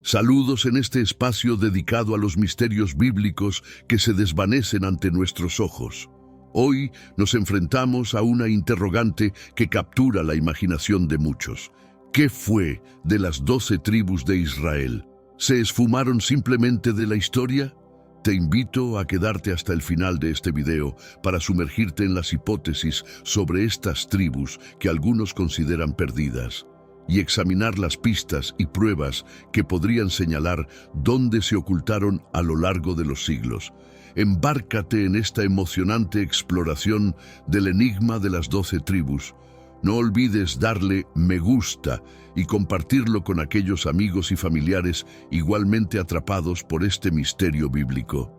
Saludos en este espacio dedicado a los misterios bíblicos que se desvanecen ante nuestros ojos. Hoy nos enfrentamos a una interrogante que captura la imaginación de muchos. ¿Qué fue de las 12 tribus de Israel? ¿Se esfumaron simplemente de la historia? Te invito a quedarte hasta el final de este video para sumergirte en las hipótesis sobre estas tribus que algunos consideran perdidas, y examinar las pistas y pruebas que podrían señalar dónde se ocultaron a lo largo de los siglos. Embárcate en esta emocionante exploración del enigma de las 12 tribus. No olvides darle me gusta y compartirlo con aquellos amigos y familiares igualmente atrapados por este misterio bíblico.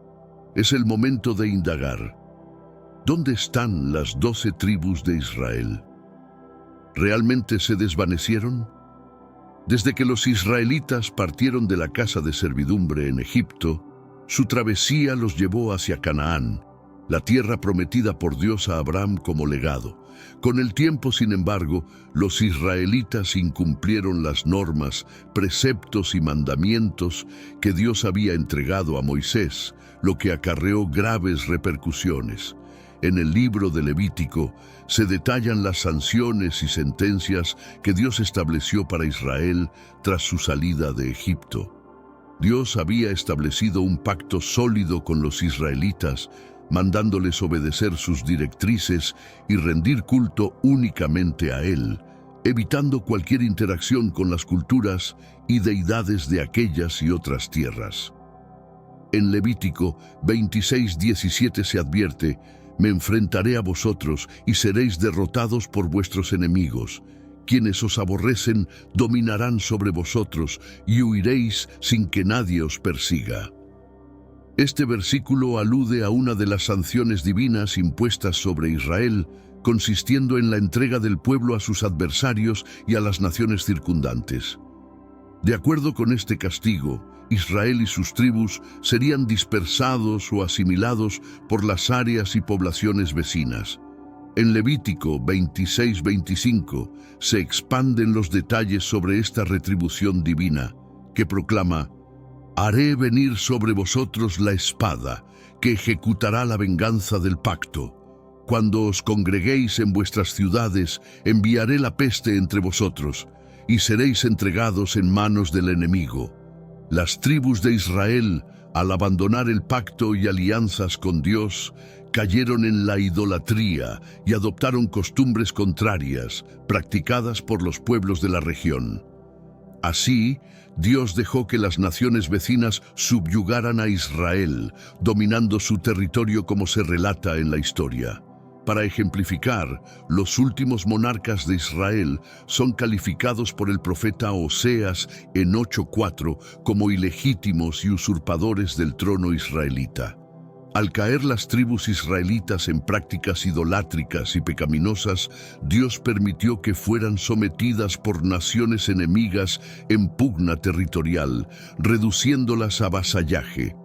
Es el momento de indagar. ¿Dónde están las 12 tribus de Israel? ¿Realmente se desvanecieron? Desde que los israelitas partieron de la casa de servidumbre en Egipto, su travesía los llevó hacia Canaán, la tierra prometida por Dios a Abraham como legado. Con el tiempo, sin embargo, los israelitas incumplieron las normas, preceptos y mandamientos que Dios había entregado a Moisés, lo que acarreó graves repercusiones. En el libro de Levítico se detallan las sanciones y sentencias que Dios estableció para Israel tras su salida de Egipto. Dios había establecido un pacto sólido con los israelitas, mandándoles obedecer sus directrices y rendir culto únicamente a Él, evitando cualquier interacción con las culturas y deidades de aquellas y otras tierras. En Levítico 26:17 se advierte: «Me enfrentaré a vosotros y seréis derrotados por vuestros enemigos. Quienes os aborrecen dominarán sobre vosotros y huiréis sin que nadie os persiga». Este versículo alude a una de las sanciones divinas impuestas sobre Israel, consistiendo en la entrega del pueblo a sus adversarios y a las naciones circundantes. De acuerdo con este castigo, Israel y sus tribus serían dispersados o asimilados por las áreas y poblaciones vecinas. En Levítico 26:25 se expanden los detalles sobre esta retribución divina, que proclama: «Haré venir sobre vosotros la espada, que ejecutará la venganza del pacto. Cuando os congreguéis en vuestras ciudades, enviaré la peste entre vosotros, y seréis entregados en manos del enemigo». Las tribus de Israel, al abandonar el pacto y alianzas con Dios, cayeron en la idolatría y adoptaron costumbres contrarias, practicadas por los pueblos de la región. Así, Dios dejó que las naciones vecinas subyugaran a Israel, dominando su territorio como se relata en la historia. Para ejemplificar, los últimos monarcas de Israel son calificados por el profeta Oseas en 8:4 como ilegítimos y usurpadores del trono israelita. Al caer las tribus israelitas en prácticas idolátricas y pecaminosas, Dios permitió que fueran sometidas por naciones enemigas en pugna territorial, reduciéndolas a vasallaje.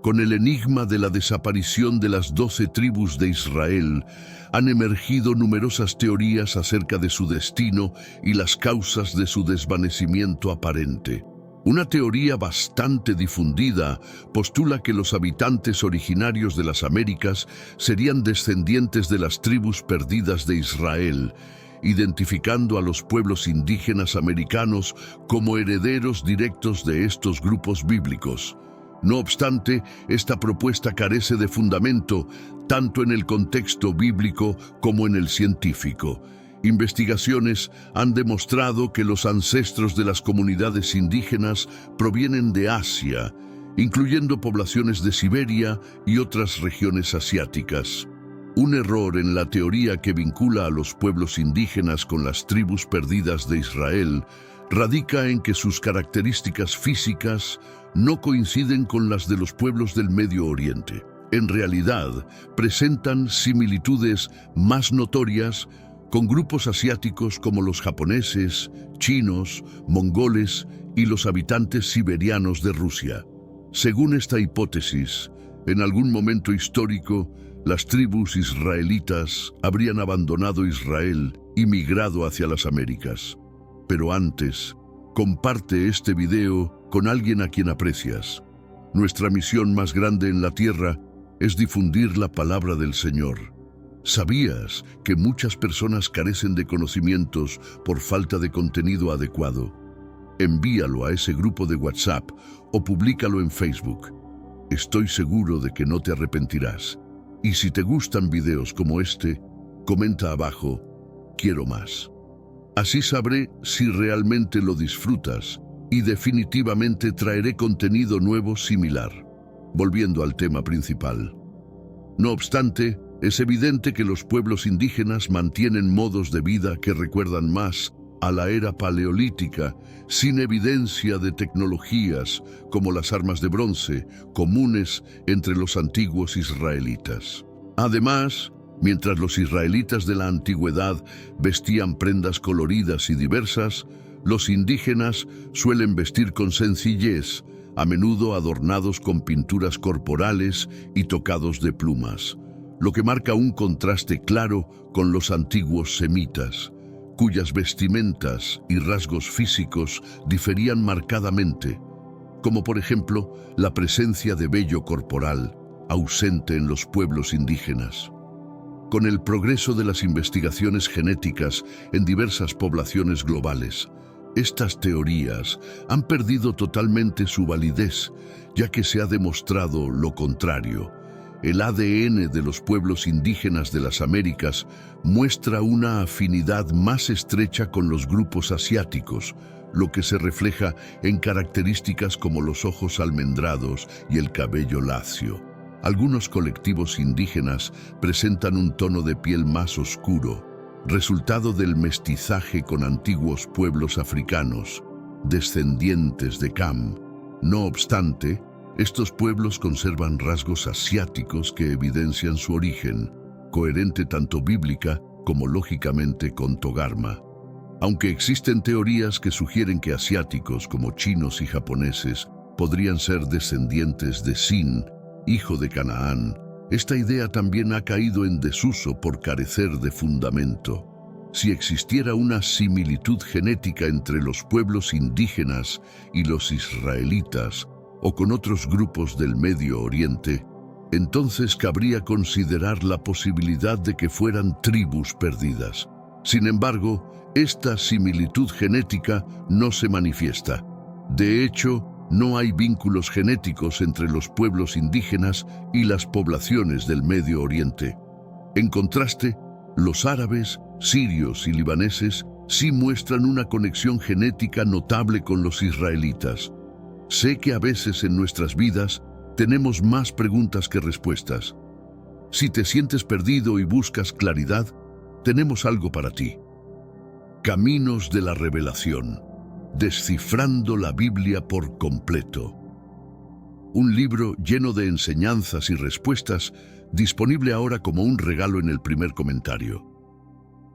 Con el enigma de la desaparición de las 12 tribus de Israel, han emergido numerosas teorías acerca de su destino y las causas de su desvanecimiento aparente. Una teoría bastante difundida postula que los habitantes originarios de las Américas serían descendientes de las tribus perdidas de Israel, identificando a los pueblos indígenas americanos como herederos directos de estos grupos bíblicos. No obstante, esta propuesta carece de fundamento tanto en el contexto bíblico como en el científico. Investigaciones han demostrado que los ancestros de las comunidades indígenas provienen de Asia, incluyendo poblaciones de Siberia y otras regiones asiáticas. Un error en la teoría que vincula a los pueblos indígenas con las tribus perdidas de Israel radica en que sus características físicas no coinciden con las de los pueblos del Medio Oriente. En realidad, presentan similitudes más notorias con grupos asiáticos como los japoneses, chinos, mongoles y los habitantes siberianos de Rusia. Según esta hipótesis, en algún momento histórico, las tribus israelitas habrían abandonado Israel y migrado hacia las Américas. Pero antes, comparte este video con alguien a quien aprecias. Nuestra misión más grande en la tierra es difundir la palabra del Señor. ¿Sabías que muchas personas carecen de conocimientos por falta de contenido adecuado? Envíalo a ese grupo de WhatsApp o públicalo en Facebook. Estoy seguro de que no te arrepentirás. Y si te gustan videos como este, comenta abajo, quiero más. Así sabré si realmente lo disfrutas y definitivamente traeré contenido nuevo similar. Volviendo al tema principal. No obstante, es evidente que los pueblos indígenas mantienen modos de vida que recuerdan más a la era paleolítica, sin evidencia de tecnologías como las armas de bronce, comunes entre los antiguos israelitas. Además, mientras los israelitas de la antigüedad vestían prendas coloridas y diversas, los indígenas suelen vestir con sencillez, a menudo adornados con pinturas corporales y tocados de plumas, lo que marca un contraste claro con los antiguos semitas, cuyas vestimentas y rasgos físicos diferían marcadamente, como por ejemplo la presencia de vello corporal, ausente en los pueblos indígenas. Con el progreso de las investigaciones genéticas en diversas poblaciones globales, estas teorías han perdido totalmente su validez, ya que se ha demostrado lo contrario. El ADN de los pueblos indígenas de las Américas muestra una afinidad más estrecha con los grupos asiáticos, lo que se refleja en características como los ojos almendrados y el cabello lacio. Algunos colectivos indígenas presentan un tono de piel más oscuro, resultado del mestizaje con antiguos pueblos africanos, descendientes de Cam. No obstante, estos pueblos conservan rasgos asiáticos que evidencian su origen, coherente tanto bíblica como lógicamente con Togarma. Aunque existen teorías que sugieren que asiáticos como chinos y japoneses podrían ser descendientes de Sin, hijo de Canaán, esta idea también ha caído en desuso por carecer de fundamento. Si existiera una similitud genética entre los pueblos indígenas y los israelitas, o con otros grupos del Medio Oriente, entonces cabría considerar la posibilidad de que fueran tribus perdidas. Sin embargo, esta similitud genética no se manifiesta. De hecho, no hay vínculos genéticos entre los pueblos indígenas y las poblaciones del Medio Oriente. En contraste, los árabes, sirios y libaneses sí muestran una conexión genética notable con los israelitas. Sé que a veces en nuestras vidas tenemos más preguntas que respuestas. Si te sientes perdido y buscas claridad, tenemos algo para ti. Caminos de la Revelación. Descifrando la Biblia por completo. Un libro lleno de enseñanzas y respuestas, disponible ahora como un regalo en el primer comentario.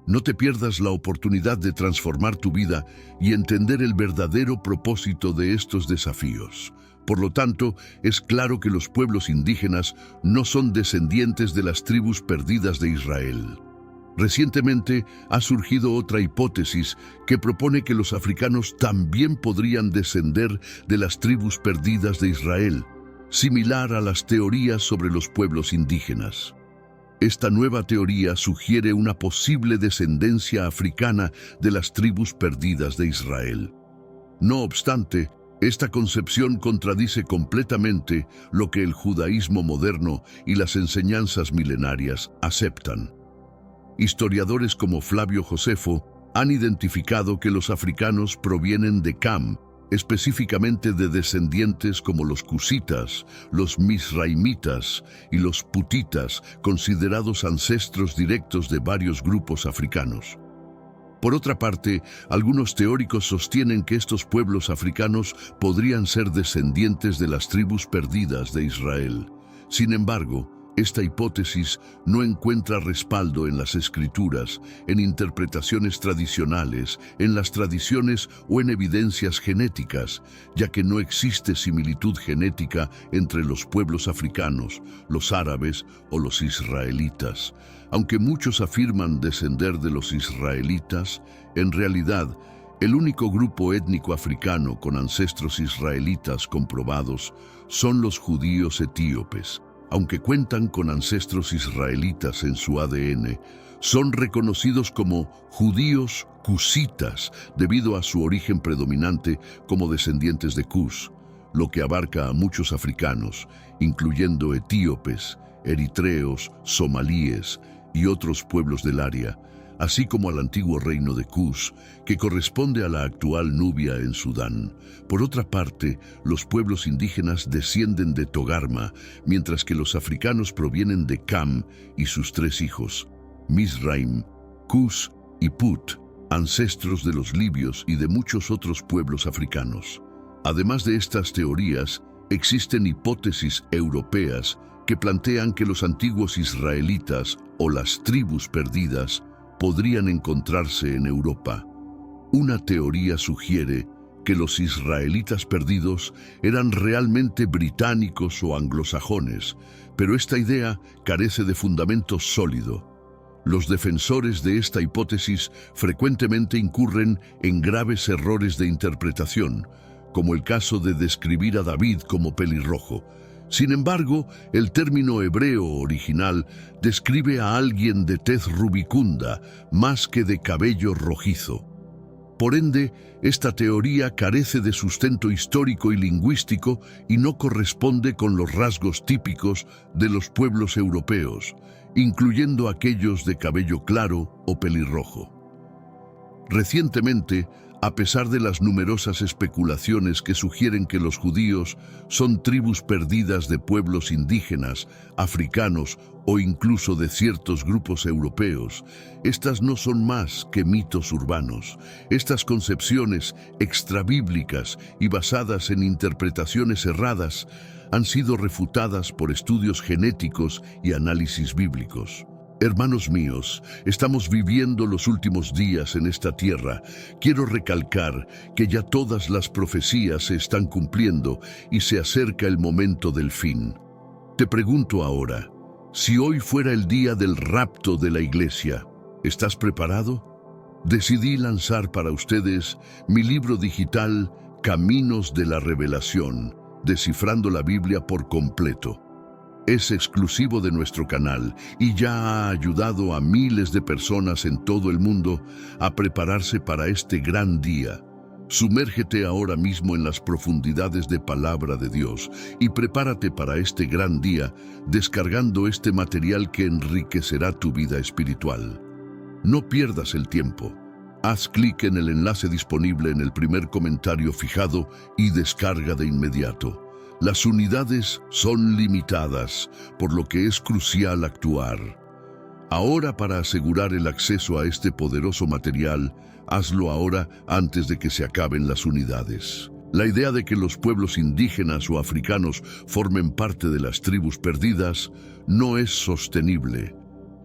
No te pierdas la oportunidad de transformar tu vida y entender el verdadero propósito de estos desafíos. Por lo tanto, es claro que los pueblos indígenas no son descendientes de las tribus perdidas de Israel. Recientemente ha surgido otra hipótesis que propone que los africanos también podrían descender de las tribus perdidas de Israel, similar a las teorías sobre los pueblos indígenas. Esta nueva teoría sugiere una posible descendencia africana de las tribus perdidas de Israel. No obstante, esta concepción contradice completamente lo que el judaísmo moderno y las enseñanzas milenarias aceptan. Historiadores como Flavio Josefo han identificado que los africanos provienen de Cam, específicamente de descendientes como los cusitas, los misraimitas y los putitas, considerados ancestros directos de varios grupos africanos. Por otra parte, algunos teóricos sostienen que estos pueblos africanos podrían ser descendientes de las tribus perdidas de Israel. Sin embargo, esta hipótesis no encuentra respaldo en las escrituras, en interpretaciones tradicionales, en las tradiciones o en evidencias genéticas, ya que no existe similitud genética entre los pueblos africanos, los árabes o los israelitas. Aunque muchos afirman descender de los israelitas, en realidad, El único grupo étnico africano con ancestros israelitas comprobados son los judíos etíopes. Aunque cuentan con ancestros israelitas en su ADN, son reconocidos como judíos cusitas debido a su origen predominante como descendientes de Cus, lo que abarca a muchos africanos, incluyendo etíopes, eritreos, somalíes y otros pueblos del área, así como al antiguo reino de Cus, que corresponde a la actual Nubia en Sudán. Por otra parte, los pueblos indígenas descienden de Togarma, mientras que los africanos provienen de Cam y sus tres hijos, Mizraim, Cus y Put, ancestros de los libios y de muchos otros pueblos africanos. Además de estas teorías, existen hipótesis europeas que plantean que los antiguos israelitas o las tribus perdidas podrían encontrarse en Europa. Una teoría sugiere que los israelitas perdidos eran realmente británicos o anglosajones, pero esta idea carece de fundamento sólido. Los defensores de esta hipótesis frecuentemente incurren en graves errores de interpretación, como el caso de describir a David como pelirrojo. Sin embargo, el término hebreo original describe a alguien de tez rubicunda más que de cabello rojizo. Por ende, esta teoría carece de sustento histórico y lingüístico y no corresponde con los rasgos típicos de los pueblos europeos, incluyendo aquellos de cabello claro o pelirrojo. Recientemente, a pesar de las numerosas especulaciones que sugieren que los judíos son tribus perdidas de pueblos indígenas, africanos o incluso de ciertos grupos europeos, estas no son más que mitos urbanos. Estas concepciones extrabíblicas y basadas en interpretaciones erradas han sido refutadas por estudios genéticos y análisis bíblicos. Hermanos míos, estamos viviendo los últimos días en esta tierra. Quiero recalcar que ya todas las profecías se están cumpliendo y se acerca el momento del fin. Te pregunto ahora, si hoy fuera el día del rapto de la iglesia, ¿estás preparado? Decidí lanzar para ustedes mi libro digital Caminos de la Revelación, descifrando la Biblia por completo. Es exclusivo de nuestro canal y ya ha ayudado a miles de personas en todo el mundo a prepararse para este gran día. Sumérgete ahora mismo en las profundidades de Palabra de Dios y prepárate para este gran día descargando este material que enriquecerá tu vida espiritual. No pierdas el tiempo. Haz clic en el enlace disponible en el primer comentario fijado y descarga de inmediato. Las unidades son limitadas, por lo que es crucial actuar. Ahora, para asegurar el acceso a este poderoso material, hazlo ahora antes de que se acaben las unidades. La idea de que los pueblos indígenas o africanos formen parte de las tribus perdidas no es sostenible,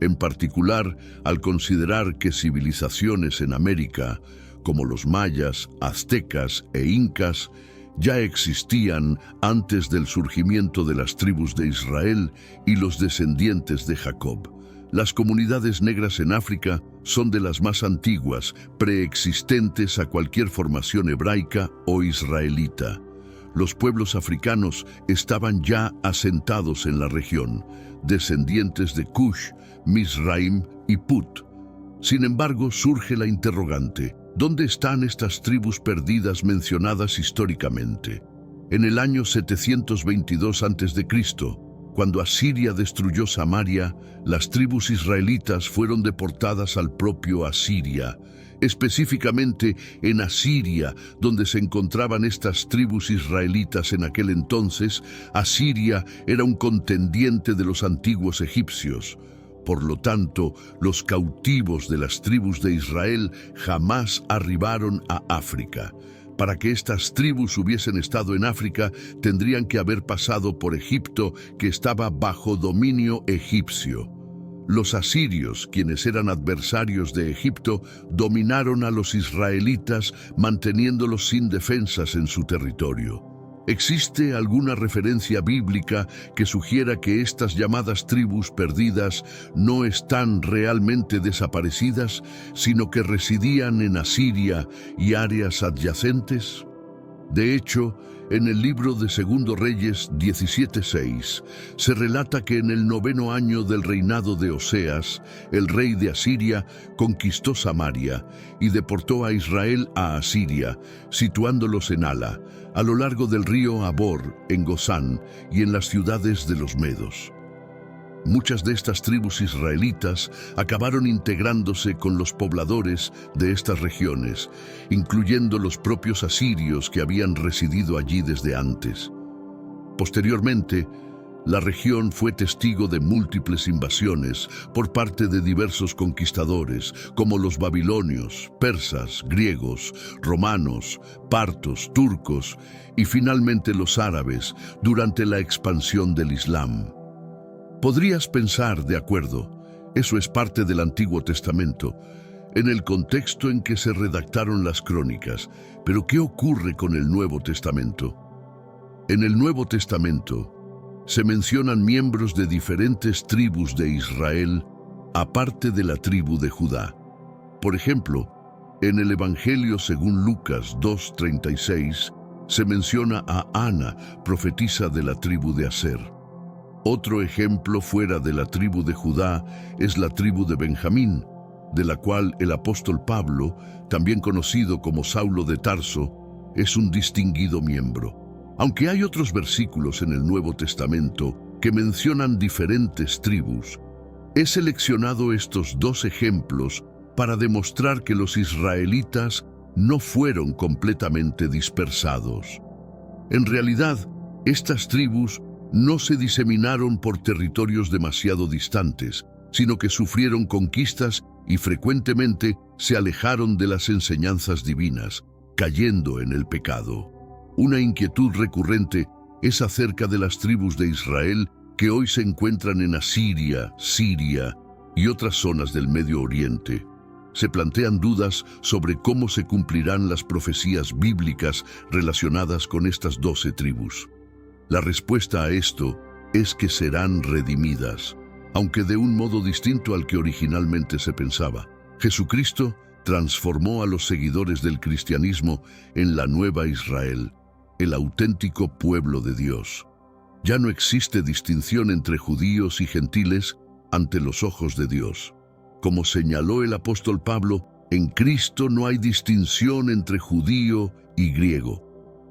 en particular al considerar que civilizaciones en América, como los mayas, aztecas e incas, ya existían antes del surgimiento de las tribus de Israel y los descendientes de Jacob. Las comunidades negras en África son de las más antiguas, preexistentes a cualquier formación hebraica o israelita. Los pueblos africanos estaban ya asentados en la región, descendientes de Cush, Mizraim y Put. Sin embargo, surge la interrogante: ¿dónde están estas tribus perdidas mencionadas históricamente? En el año 722 a.C., cuando Asiria destruyó Samaria, las tribus israelitas fueron deportadas al propio Asiria. Específicamente en Asiria, donde se encontraban estas tribus israelitas en aquel entonces, Asiria era un contendiente de los antiguos egipcios. Por lo tanto, los cautivos de las tribus de Israel jamás arribaron a África. Para que estas tribus hubiesen estado en África, tendrían que haber pasado por Egipto, que estaba bajo dominio egipcio. Los asirios, quienes eran adversarios de Egipto, dominaron a los israelitas, manteniéndolos sin defensas en su territorio. ¿Existe alguna referencia bíblica que sugiera que estas llamadas tribus perdidas no están realmente desaparecidas, sino que residían en Asiria y áreas adyacentes? De hecho, en el libro de Segundo Reyes 17:6 se relata que en el 9º año del reinado de Oseas, el rey de Asiria conquistó Samaria y deportó a Israel a Asiria, situándolos en Hala, a lo largo del río Abor, en Gozán y en las ciudades de los medos. Muchas de estas tribus israelitas acabaron integrándose con los pobladores de estas regiones, incluyendo los propios asirios que habían residido allí desde antes. Posteriormente, la región fue testigo de múltiples invasiones por parte de diversos conquistadores, como los babilonios, persas, griegos, romanos, partos, turcos y finalmente los árabes durante la expansión del Islam. Podrías pensar, de acuerdo, eso es parte del Antiguo Testamento, en el contexto en que se redactaron las crónicas, pero ¿qué ocurre con el Nuevo Testamento? En el Nuevo Testamento se mencionan miembros de diferentes tribus de Israel, aparte de la tribu de Judá. Por ejemplo, en el Evangelio según Lucas 2:36 se menciona a Ana, profetisa de la tribu de Aser. Otro ejemplo fuera de la tribu de Judá es la tribu de Benjamín, de la cual el apóstol Pablo, también conocido como Saulo de Tarso, es un distinguido miembro. Aunque hay otros versículos en el Nuevo Testamento que mencionan diferentes tribus, he seleccionado estos dos ejemplos para demostrar que los israelitas no fueron completamente dispersados. En realidad, estas tribus no se diseminaron por territorios demasiado distantes, sino que sufrieron conquistas y frecuentemente se alejaron de las enseñanzas divinas, cayendo en el pecado. Una inquietud recurrente es acerca de las tribus de Israel que hoy se encuentran en Asiria, Siria y otras zonas del Medio Oriente. Se plantean dudas sobre cómo se cumplirán las profecías bíblicas relacionadas con estas 12 tribus. La respuesta a esto es que serán redimidas, aunque de un modo distinto al que originalmente se pensaba. Jesucristo transformó a los seguidores del cristianismo en la nueva Israel, el auténtico pueblo de Dios. Ya no existe distinción entre judíos y gentiles ante los ojos de Dios. Como señaló el apóstol Pablo, en Cristo no hay distinción entre judío y griego.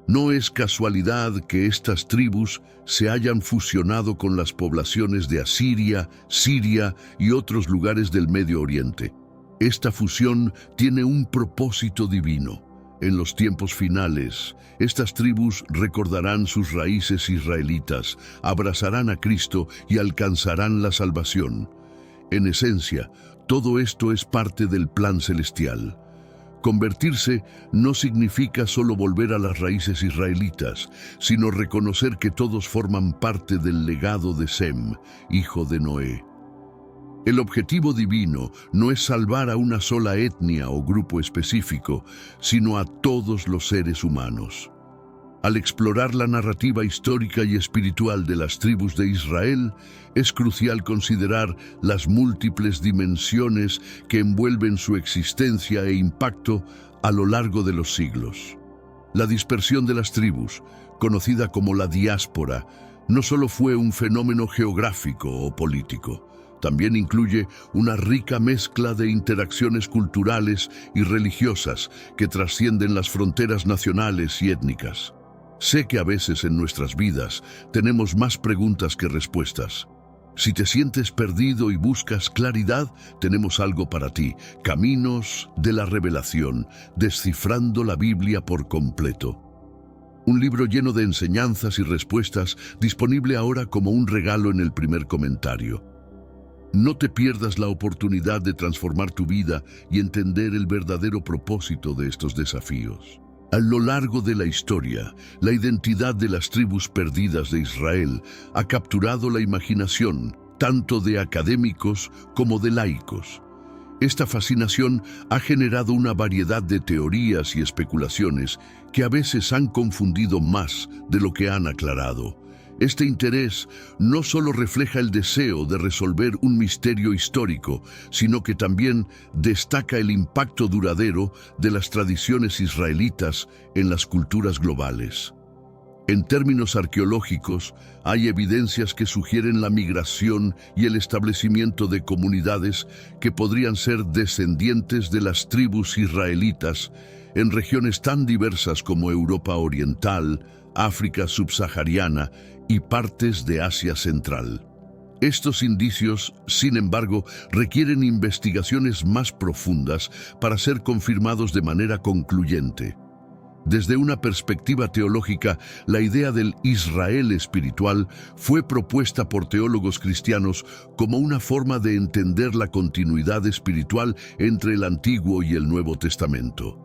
No es casualidad que estas tribus se hayan fusionado con las poblaciones de Asiria, Siria y otros lugares del Medio Oriente. Esta fusión tiene un propósito divino. En los tiempos finales, estas tribus recordarán sus raíces israelitas, abrazarán a Cristo y alcanzarán la salvación. En esencia, todo esto es parte del plan celestial. Convertirse no significa solo volver a las raíces israelitas, sino reconocer que todos forman parte del legado de Sem, hijo de Noé. El objetivo divino no es salvar a una sola etnia o grupo específico, sino a todos los seres humanos. Al explorar la narrativa histórica y espiritual de las tribus de Israel, es crucial considerar las múltiples dimensiones que envuelven su existencia e impacto a lo largo de los siglos. La dispersión de las tribus, conocida como la diáspora, no solo fue un fenómeno geográfico o político, también incluye una rica mezcla de interacciones culturales y religiosas que trascienden las fronteras nacionales y étnicas. Sé que a veces en nuestras vidas tenemos más preguntas que respuestas. Si te sientes perdido y buscas claridad, tenemos algo para ti: Caminos de la Revelación, descifrando la Biblia por completo. Un libro lleno de enseñanzas y respuestas, disponible ahora como un regalo en el primer comentario. No te pierdas la oportunidad de transformar tu vida y entender el verdadero propósito de estos desafíos. A lo largo de la historia, la identidad de las tribus perdidas de Israel ha capturado la imaginación tanto de académicos como de laicos. Esta fascinación ha generado una variedad de teorías y especulaciones que a veces han confundido más de lo que han aclarado. Este interés no solo refleja el deseo de resolver un misterio histórico, sino que también destaca el impacto duradero de las tradiciones israelitas en las culturas globales. En términos arqueológicos, hay evidencias que sugieren la migración y el establecimiento de comunidades que podrían ser descendientes de las tribus israelitas en regiones tan diversas como Europa Oriental, África subsahariana y partes de Asia Central. Estos indicios, sin embargo, requieren investigaciones más profundas para ser confirmados de manera concluyente. Desde una perspectiva teológica, la idea del Israel espiritual fue propuesta por teólogos cristianos como una forma de entender la continuidad espiritual entre el Antiguo y el Nuevo Testamento.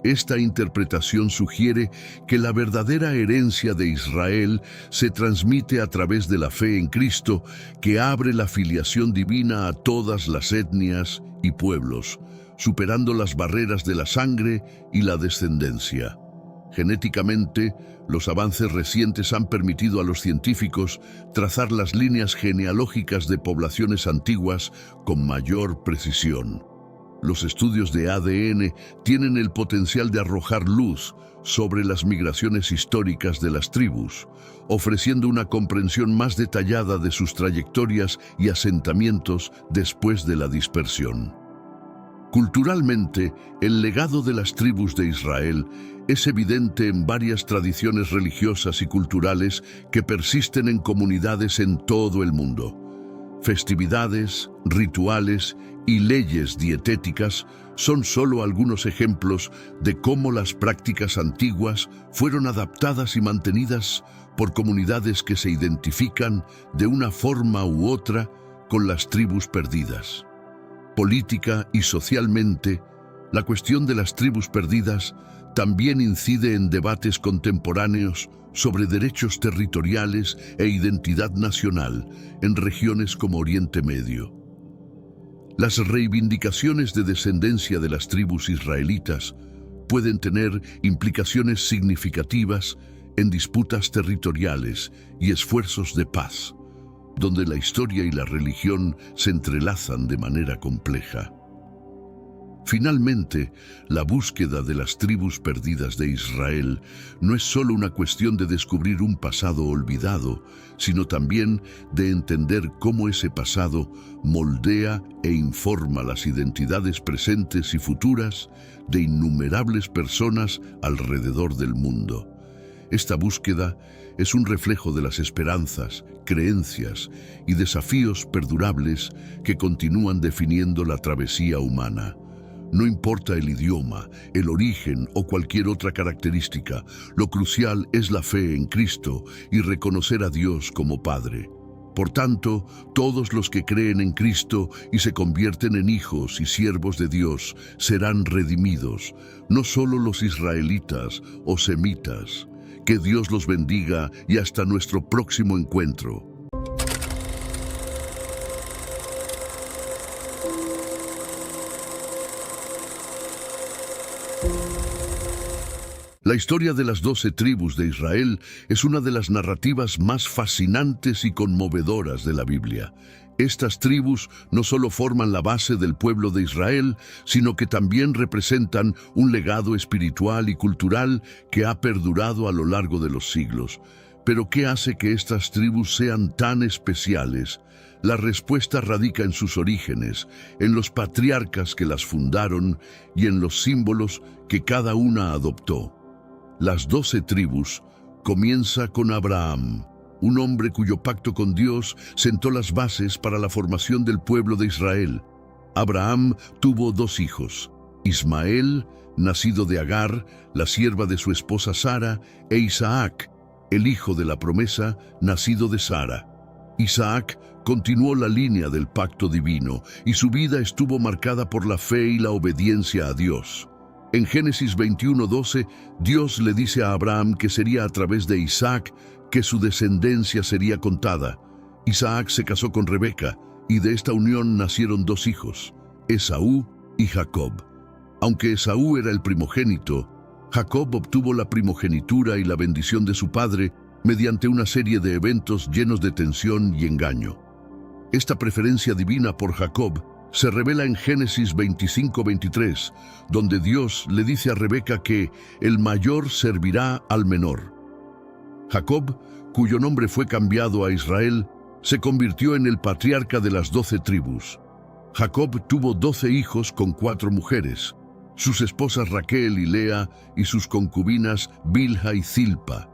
Esta interpretación sugiere que la verdadera herencia de Israel se transmite a través de la fe en Cristo, que abre la filiación divina a todas las etnias y pueblos, superando las barreras de la sangre y la descendencia. Genéticamente, los avances recientes han permitido a los científicos trazar las líneas genealógicas de poblaciones antiguas con mayor precisión. Los estudios de ADN tienen el potencial de arrojar luz sobre las migraciones históricas de las tribus, ofreciendo una comprensión más detallada de sus trayectorias y asentamientos después de la dispersión. Culturalmente, el legado de las tribus de Israel es evidente en varias tradiciones religiosas y culturales que persisten en comunidades en todo el mundo. Festividades, rituales y leyes dietéticas son solo algunos ejemplos de cómo las prácticas antiguas fueron adaptadas y mantenidas por comunidades que se identifican de una forma u otra con las tribus perdidas. Política y socialmente, la cuestión de las tribus perdidas también incide en debates contemporáneos sobre derechos territoriales e identidad nacional en regiones como Oriente Medio. Las reivindicaciones de descendencia de las tribus israelitas pueden tener implicaciones significativas en disputas territoriales y esfuerzos de paz, donde la historia y la religión se entrelazan de manera compleja. Finalmente, la búsqueda de las tribus perdidas de Israel no es solo una cuestión de descubrir un pasado olvidado, sino también de entender cómo ese pasado moldea e informa las identidades presentes y futuras de innumerables personas alrededor del mundo. Esta búsqueda es un reflejo de las esperanzas, creencias y desafíos perdurables que continúan definiendo la travesía humana. No importa el idioma, el origen o cualquier otra característica, lo crucial es la fe en Cristo y reconocer a Dios como Padre. Por tanto, todos los que creen en Cristo y se convierten en hijos y siervos de Dios serán redimidos, no solo los israelitas o semitas. Que Dios los bendiga y hasta nuestro próximo encuentro. La historia de las 12 tribus de Israel es una de las narrativas más fascinantes y conmovedoras de la Biblia. Estas tribus no solo forman la base del pueblo de Israel, sino que también representan un legado espiritual y cultural que ha perdurado a lo largo de los siglos. Pero ¿qué hace que estas tribus sean tan especiales? La respuesta radica en sus orígenes, en los patriarcas que las fundaron y en los símbolos que cada una adoptó. Las 12 tribus comienza con Abraham, un hombre cuyo pacto con Dios sentó las bases para la formación del pueblo de Israel. Abraham tuvo 2 hijos, Ismael, nacido de Agar, la sierva de su esposa Sara, e Isaac, el hijo de la promesa, nacido de Sara. Isaac continuó la línea del pacto divino y su vida estuvo marcada por la fe y la obediencia a Dios. En Génesis 21:12, Dios le dice a Abraham que sería a través de Isaac que su descendencia sería contada. Isaac se casó con Rebeca y de esta unión nacieron 2 hijos, Esaú y Jacob. Aunque Esaú era el primogénito, Jacob obtuvo la primogenitura y la bendición de su padre mediante una serie de eventos llenos de tensión y engaño. Esta preferencia divina por Jacob se revela en Génesis 25:23, donde Dios le dice a Rebeca que el mayor servirá al menor. Jacob, cuyo nombre fue cambiado a Israel, se convirtió en el patriarca de las 12 tribus. Jacob tuvo 12 hijos con 4 mujeres, sus esposas Raquel y Lea y sus concubinas Bilha y Zilpa.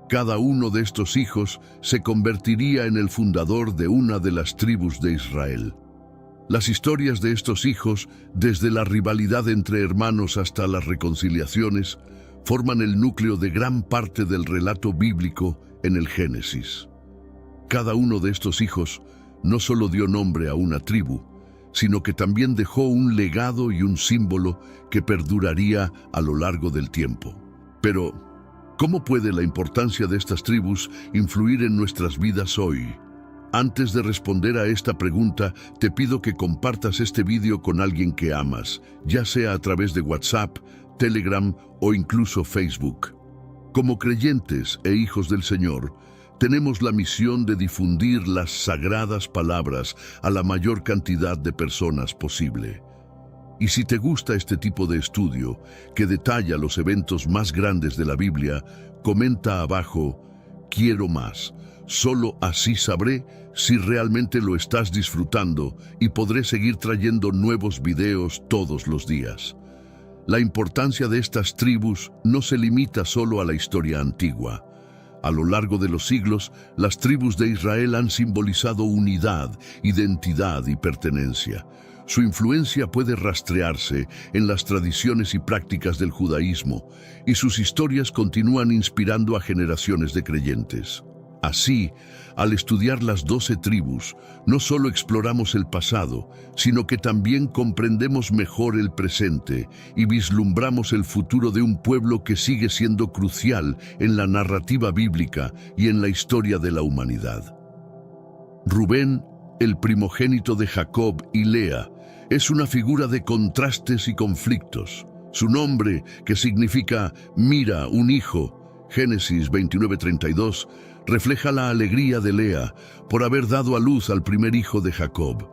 Cada uno de estos hijos se convertiría en el fundador de una de las tribus de Israel. Las historias de estos hijos, desde la rivalidad entre hermanos hasta las reconciliaciones, forman el núcleo de gran parte del relato bíblico en el Génesis. Cada uno de estos hijos no solo dio nombre a una tribu, sino que también dejó un legado y un símbolo que perduraría a lo largo del tiempo. Pero, ¿cómo puede la importancia de estas tribus influir en nuestras vidas hoy? Antes de responder a esta pregunta, te pido que compartas este vídeo con alguien que amas, ya sea a través de WhatsApp, Telegram o incluso Facebook. Como creyentes e hijos del Señor, tenemos la misión de difundir las sagradas palabras a la mayor cantidad de personas posible. Y si te gusta este tipo de estudio, que detalla los eventos más grandes de la Biblia, comenta abajo, quiero más. Solo así sabré si realmente lo estás disfrutando y podré seguir trayendo nuevos videos todos los días. La importancia de estas tribus no se limita solo a la historia antigua. A lo largo de los siglos, las tribus de Israel han simbolizado unidad, identidad y pertenencia. Su influencia puede rastrearse en las tradiciones y prácticas del judaísmo, y sus historias continúan inspirando a generaciones de creyentes. Así, al estudiar las 12 tribus, no solo exploramos el pasado, sino que también comprendemos mejor el presente y vislumbramos el futuro de un pueblo que sigue siendo crucial en la narrativa bíblica y en la historia de la humanidad. Rubén, el primogénito de Jacob y Lea, es una figura de contrastes y conflictos. Su nombre, que significa mira, un hijo, Génesis 29:32, refleja la alegría de Lea por haber dado a luz al primer hijo de Jacob.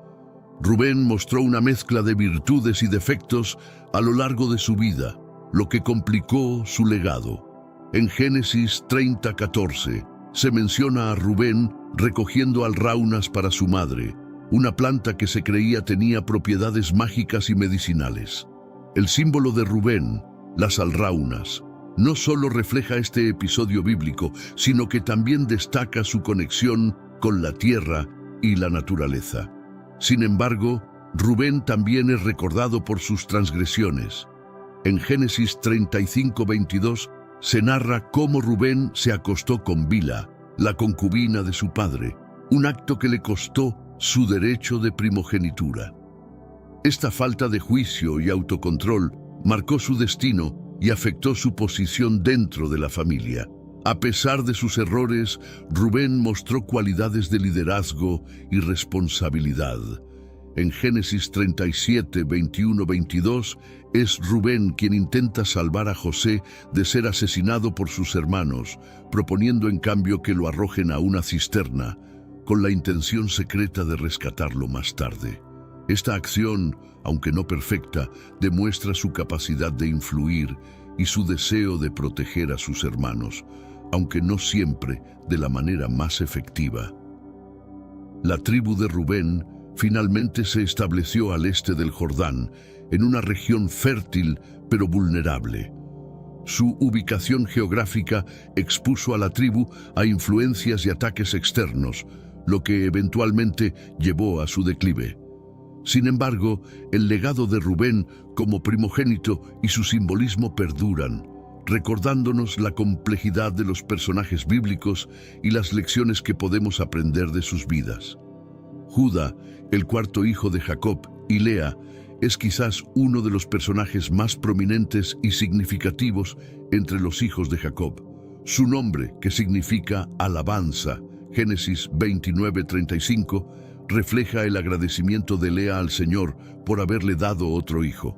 Rubén mostró una mezcla de virtudes y defectos a lo largo de su vida, lo que complicó su legado. En Génesis 30:14 se menciona a Rubén recogiendo alraunas para su madre, una planta que se creía tenía propiedades mágicas y medicinales. El símbolo de Rubén, las alraunas, no solo refleja este episodio bíblico, sino que también destaca su conexión con la tierra y la naturaleza. Sin embargo, Rubén también es recordado por sus transgresiones. En Génesis 35:22 se narra cómo Rubén se acostó con Bilha, la concubina de su padre, un acto que le costó su derecho de primogenitura. Esta falta de juicio y autocontrol marcó su destino y afectó su posición dentro de la familia. A pesar de sus errores, Rubén mostró cualidades de liderazgo y responsabilidad. En Génesis 37, 21, 22, es Rubén quien intenta salvar a José de ser asesinado por sus hermanos, proponiendo en cambio que lo arrojen a una cisterna, con la intención secreta de rescatarlo más tarde. Esta acción, aunque no perfecta, demuestra su capacidad de influir y su deseo de proteger a sus hermanos, aunque no siempre de la manera más efectiva. La tribu de Rubén finalmente se estableció al este del Jordán, en una región fértil pero vulnerable. Su ubicación geográfica expuso a la tribu a influencias y ataques externos, lo que eventualmente llevó a su declive. Sin embargo, el legado de Rubén como primogénito y su simbolismo perduran, recordándonos la complejidad de los personajes bíblicos y las lecciones que podemos aprender de sus vidas. Judá, el cuarto hijo de Jacob, y Lea, es quizás uno de los personajes más prominentes y significativos entre los hijos de Jacob. Su nombre, que significa alabanza, Génesis 29:35, refleja el agradecimiento de Lea al Señor por haberle dado otro hijo.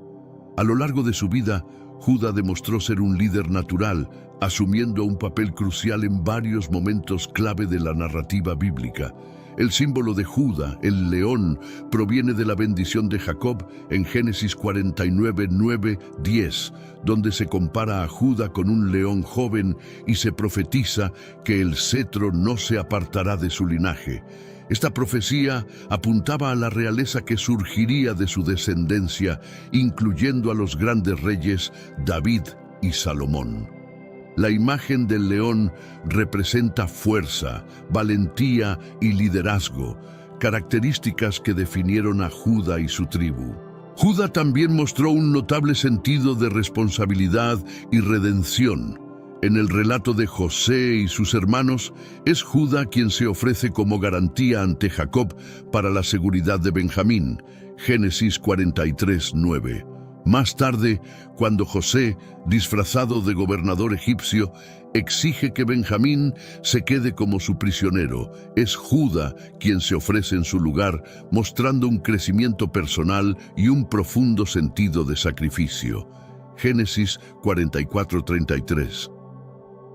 A lo largo de su vida, Judá demostró ser un líder natural, asumiendo un papel crucial en varios momentos clave de la narrativa bíblica. El símbolo de Judá, el león, proviene de la bendición de Jacob en Génesis 49, 9, 10, donde se compara a Judá con un león joven y se profetiza que el cetro no se apartará de su linaje. Esta profecía apuntaba a la realeza que surgiría de su descendencia, incluyendo a los grandes reyes David y Salomón. La imagen del león representa fuerza, valentía y liderazgo, características que definieron a Judá y su tribu. Judá también mostró un notable sentido de responsabilidad y redención. En el relato de José y sus hermanos, es Judá quien se ofrece como garantía ante Jacob para la seguridad de Benjamín. Génesis 43, 9. Más tarde, cuando José, disfrazado de gobernador egipcio, exige que Benjamín se quede como su prisionero, es Judá quien se ofrece en su lugar, mostrando un crecimiento personal y un profundo sentido de sacrificio. Génesis 44:33.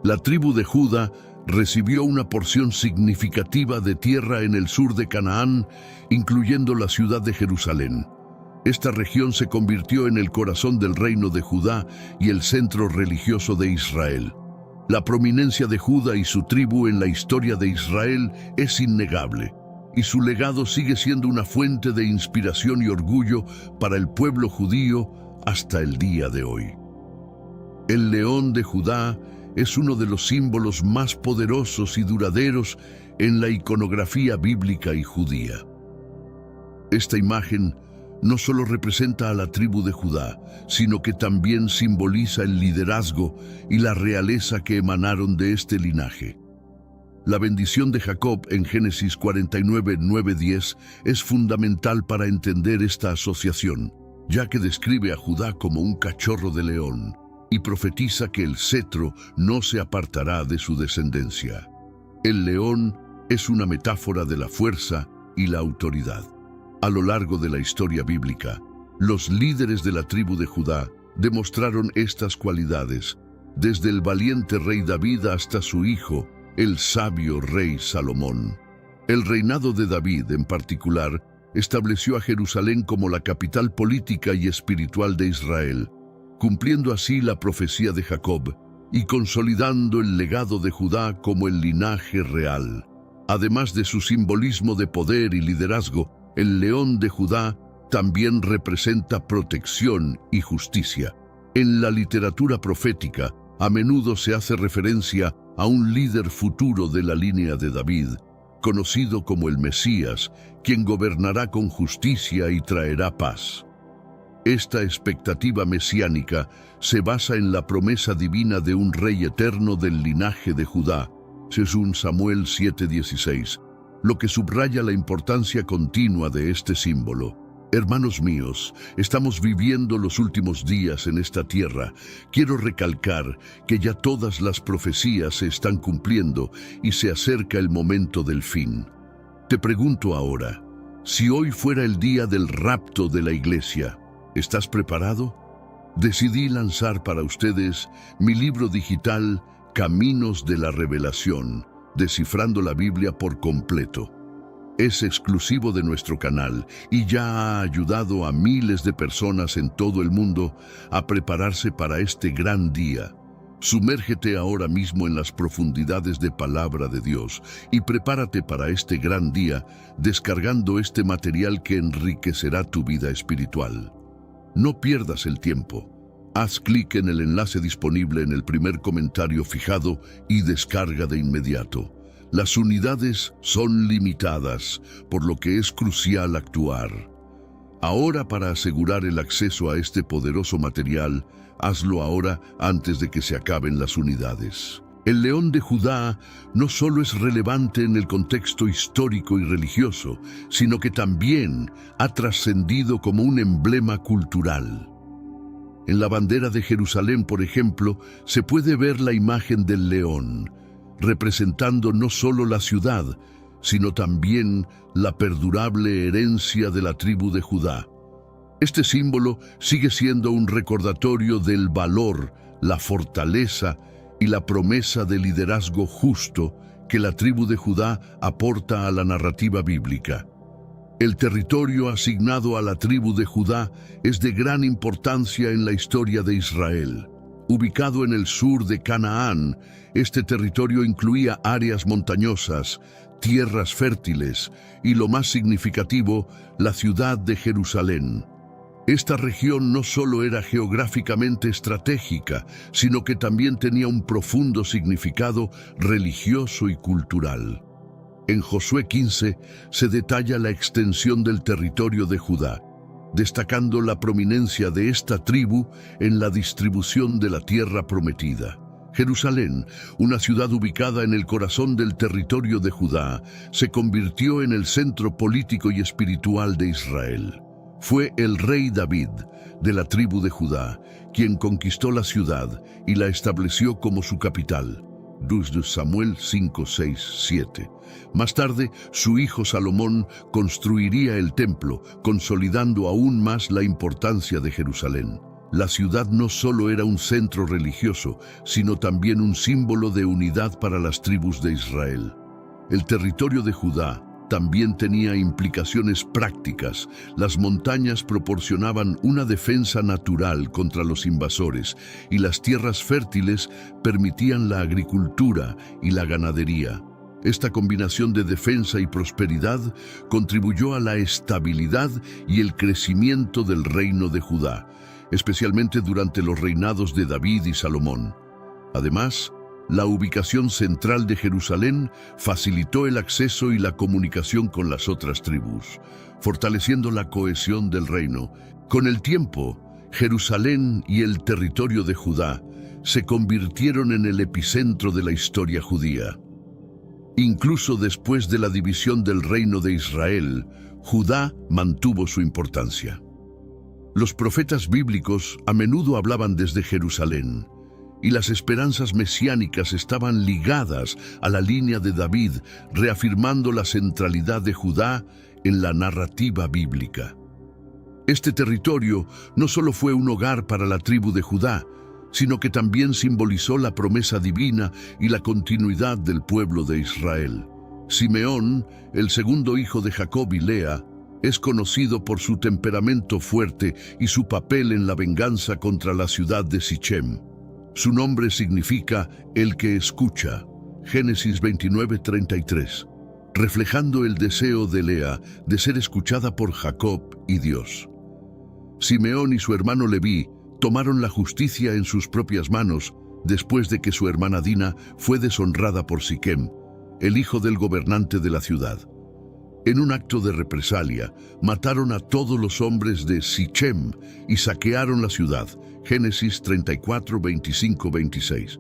La tribu de Judá recibió una porción significativa de tierra en el sur de Canaán, incluyendo la ciudad de Jerusalén. Esta región se convirtió en el corazón del reino de Judá y el centro religioso de Israel. La prominencia de Judá y su tribu en la historia de Israel es innegable, y su legado sigue siendo una fuente de inspiración y orgullo para el pueblo judío hasta el día de hoy. El león de Judá es uno de los símbolos más poderosos y duraderos en la iconografía bíblica y judía. Esta imagen no solo representa a la tribu de Judá, sino que también simboliza el liderazgo y la realeza que emanaron de este linaje. La bendición de Jacob en Génesis 49, 9, 10 es fundamental para entender esta asociación, ya que describe a Judá como un cachorro de león y profetiza que el cetro no se apartará de su descendencia. El león es una metáfora de la fuerza y la autoridad. A lo largo de la historia bíblica, los líderes de la tribu de Judá demostraron estas cualidades, desde el valiente rey David hasta su hijo, el sabio rey Salomón. El reinado de David, en particular, estableció a Jerusalén como la capital política y espiritual de Israel, cumpliendo así la profecía de Jacob y consolidando el legado de Judá como el linaje real. Además de su simbolismo de poder y liderazgo, el león de Judá también representa protección y justicia. En la literatura profética, a menudo se hace referencia a un líder futuro de la línea de David, conocido como el Mesías, quien gobernará con justicia y traerá paz. Esta expectativa mesiánica se basa en la promesa divina de un rey eterno del linaje de Judá, según Samuel 7:16, lo que subraya la importancia continua de este símbolo. Hermanos míos, estamos viviendo los últimos días en esta tierra. Quiero recalcar que ya todas las profecías se están cumpliendo y se acerca el momento del fin. Te pregunto ahora, si hoy fuera el día del rapto de la iglesia, ¿estás preparado? Decidí lanzar para ustedes mi libro digital Caminos de la Revelación, descifrando la Biblia por completo. Es exclusivo de nuestro canal y ya ha ayudado a miles de personas en todo el mundo a prepararse para este gran día. Sumérgete ahora mismo en las profundidades de Palabra de Dios y prepárate para este gran día descargando este material que enriquecerá tu vida espiritual. No pierdas el tiempo. Haz clic en el enlace disponible en el primer comentario fijado y descarga de inmediato. Las unidades son limitadas, por lo que es crucial actuar. Ahora, para asegurar el acceso a este poderoso material, hazlo ahora antes de que se acaben las unidades. El león de Judá no solo es relevante en el contexto histórico y religioso, sino que también ha trascendido como un emblema cultural. En la bandera de Jerusalén, por ejemplo, se puede ver la imagen del león, representando no solo la ciudad, sino también la perdurable herencia de la tribu de Judá. Este símbolo sigue siendo un recordatorio del valor, la fortaleza y la promesa de liderazgo justo que la tribu de Judá aporta a la narrativa bíblica. El territorio asignado a la tribu de Judá es de gran importancia en la historia de Israel. Ubicado en el sur de Canaán, este territorio incluía áreas montañosas, tierras fértiles y, lo más significativo, la ciudad de Jerusalén. Esta región no solo era geográficamente estratégica, sino que también tenía un profundo significado religioso y cultural. En Josué 15 se detalla la extensión del territorio de Judá, destacando la prominencia de esta tribu en la distribución de la tierra prometida. Jerusalén, una ciudad ubicada en el corazón del territorio de Judá, se convirtió en el centro político y espiritual de Israel. Fue el rey David, de la tribu de Judá, quien conquistó la ciudad y la estableció como su capital. 2 Samuel 5, 6, 7. Más tarde, su hijo Salomón construiría el templo, consolidando aún más la importancia de Jerusalén. La ciudad no solo era un centro religioso, sino también un símbolo de unidad para las tribus de Israel. El territorio de Judá también tenía implicaciones prácticas. Las montañas proporcionaban una defensa natural contra los invasores y las tierras fértiles permitían la agricultura y la ganadería. Esta combinación de defensa y prosperidad contribuyó a la estabilidad y el crecimiento del reino de Judá, especialmente durante los reinados de David y Salomón. Además, la ubicación central de Jerusalén facilitó el acceso y la comunicación con las otras tribus, fortaleciendo la cohesión del reino. Con el tiempo, Jerusalén y el territorio de Judá se convirtieron en el epicentro de la historia judía. Incluso después de la división del reino de Israel, Judá mantuvo su importancia. Los profetas bíblicos a menudo hablaban desde Jerusalén, y las esperanzas mesiánicas estaban ligadas a la línea de David, reafirmando la centralidad de Judá en la narrativa bíblica. Este territorio no solo fue un hogar para la tribu de Judá, sino que también simbolizó la promesa divina y la continuidad del pueblo de Israel. Simeón, el segundo hijo de Jacob y Lea, es conocido por su temperamento fuerte y su papel en la venganza contra la ciudad de Sichem. Su nombre significa el que escucha, Génesis 29:33, reflejando el deseo de Lea de ser escuchada por Jacob y Dios. Simeón y su hermano Leví tomaron la justicia en sus propias manos después de que su hermana Dina fue deshonrada por Siquem, el hijo del gobernante de la ciudad. En un acto de represalia, mataron a todos los hombres de Sichem y saquearon la ciudad. Génesis 34, 25, 26.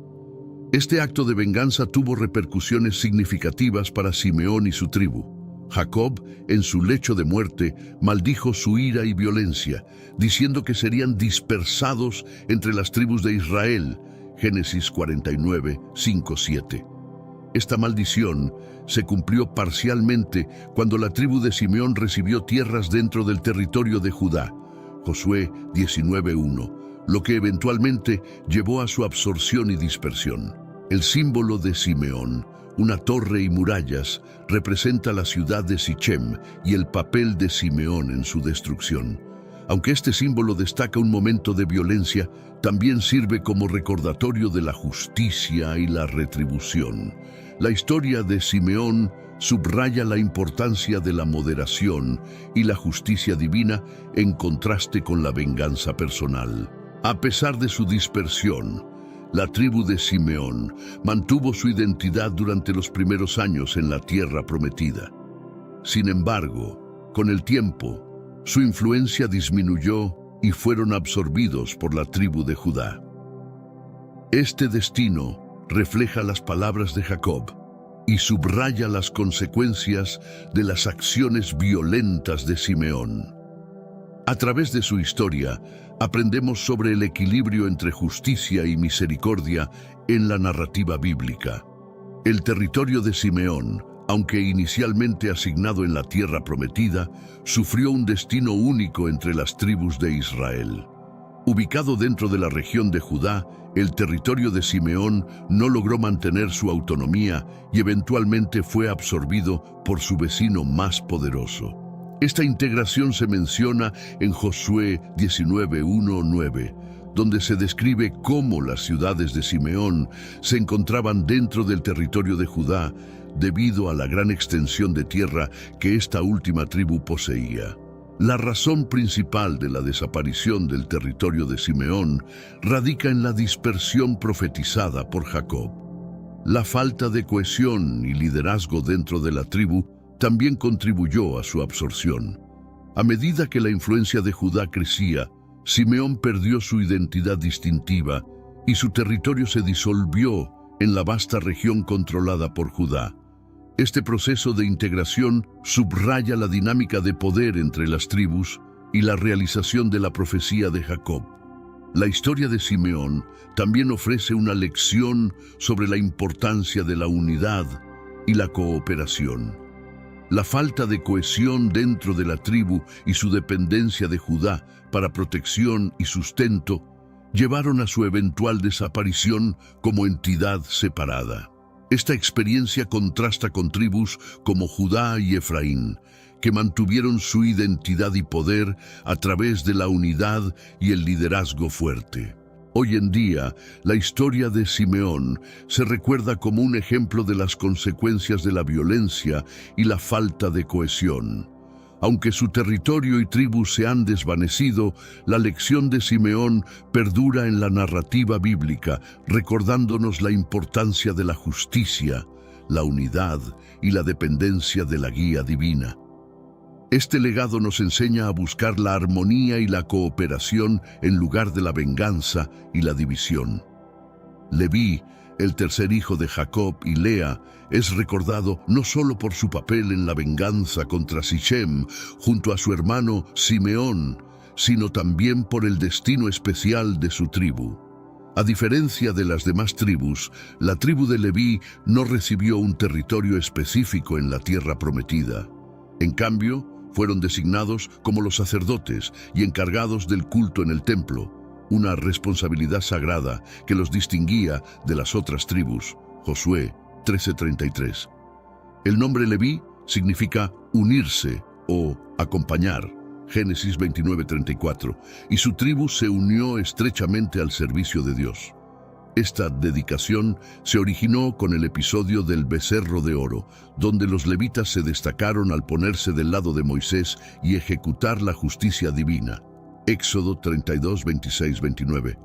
Este acto de venganza tuvo repercusiones significativas para Simeón y su tribu. Jacob, en su lecho de muerte, maldijo su ira y violencia, diciendo que serían dispersados entre las tribus de Israel. Génesis 49, 5, 7. Esta maldición se cumplió parcialmente cuando la tribu de Simeón recibió tierras dentro del territorio de Judá, Josué 19:1, lo que eventualmente llevó a su absorción y dispersión. El símbolo de Simeón, una torre y murallas, representa la ciudad de Sichem y el papel de Simeón en su destrucción. Aunque este símbolo destaca un momento de violencia, también sirve como recordatorio de la justicia y la retribución. La historia de Simeón subraya la importancia de la moderación y la justicia divina en contraste con la venganza personal. A pesar de su dispersión, la tribu de Simeón mantuvo su identidad durante los primeros años en la tierra prometida. Sin embargo, con el tiempo, su influencia disminuyó y fueron absorbidos por la tribu de Judá. Este destino refleja las palabras de Jacob y subraya las consecuencias de las acciones violentas de Simeón. A través de su historia, aprendemos sobre el equilibrio entre justicia y misericordia en la narrativa bíblica. El territorio de Simeón, Aunque inicialmente asignado en la tierra prometida, sufrió un destino único entre las tribus de Israel. Ubicado dentro de la región de Judá, el territorio de Simeón no logró mantener su autonomía y eventualmente fue absorbido por su vecino más poderoso. Esta integración se menciona en Josué 19:1-9, donde se describe cómo las ciudades de Simeón se encontraban dentro del territorio de Judá debido a la gran extensión de tierra que esta última tribu poseía. La razón principal de la desaparición del territorio de Simeón radica en la dispersión profetizada por Jacob. La falta de cohesión y liderazgo dentro de la tribu también contribuyó a su absorción. A medida que la influencia de Judá crecía, Simeón perdió su identidad distintiva y su territorio se disolvió en la vasta región controlada por Judá. Este proceso de integración subraya la dinámica de poder entre las tribus y la realización de la profecía de Jacob. La historia de Simeón también ofrece una lección sobre la importancia de la unidad y la cooperación. La falta de cohesión dentro de la tribu y su dependencia de Judá para protección y sustento llevaron a su eventual desaparición como entidad separada. Esta experiencia contrasta con tribus como Judá y Efraín, que mantuvieron su identidad y poder a través de la unidad y el liderazgo fuerte. Hoy en día, la historia de Simeón se recuerda como un ejemplo de las consecuencias de la violencia y la falta de cohesión. Aunque su territorio y tribu se han desvanecido, la lección de Simeón perdura en la narrativa bíblica, recordándonos la importancia de la justicia, la unidad y la dependencia de la guía divina. Este legado nos enseña a buscar la armonía y la cooperación en lugar de la venganza y la división. Leví, el tercer hijo de Jacob y Lea, es recordado no solo por su papel en la venganza contra Sichem junto a su hermano Simeón, sino también por el destino especial de su tribu. A diferencia de las demás tribus, la tribu de Leví no recibió un territorio específico en la tierra prometida. En cambio, fueron designados como los sacerdotes y encargados del culto en el templo, una responsabilidad sagrada que los distinguía de las otras tribus. Josué 13:33. El nombre Leví significa unirse o acompañar, Génesis 29:34, y su tribu se unió estrechamente al servicio de Dios. Esta dedicación se originó con el episodio del becerro de oro, donde los levitas se destacaron al ponerse del lado de Moisés y ejecutar la justicia divina. Éxodo 32, 26, 29.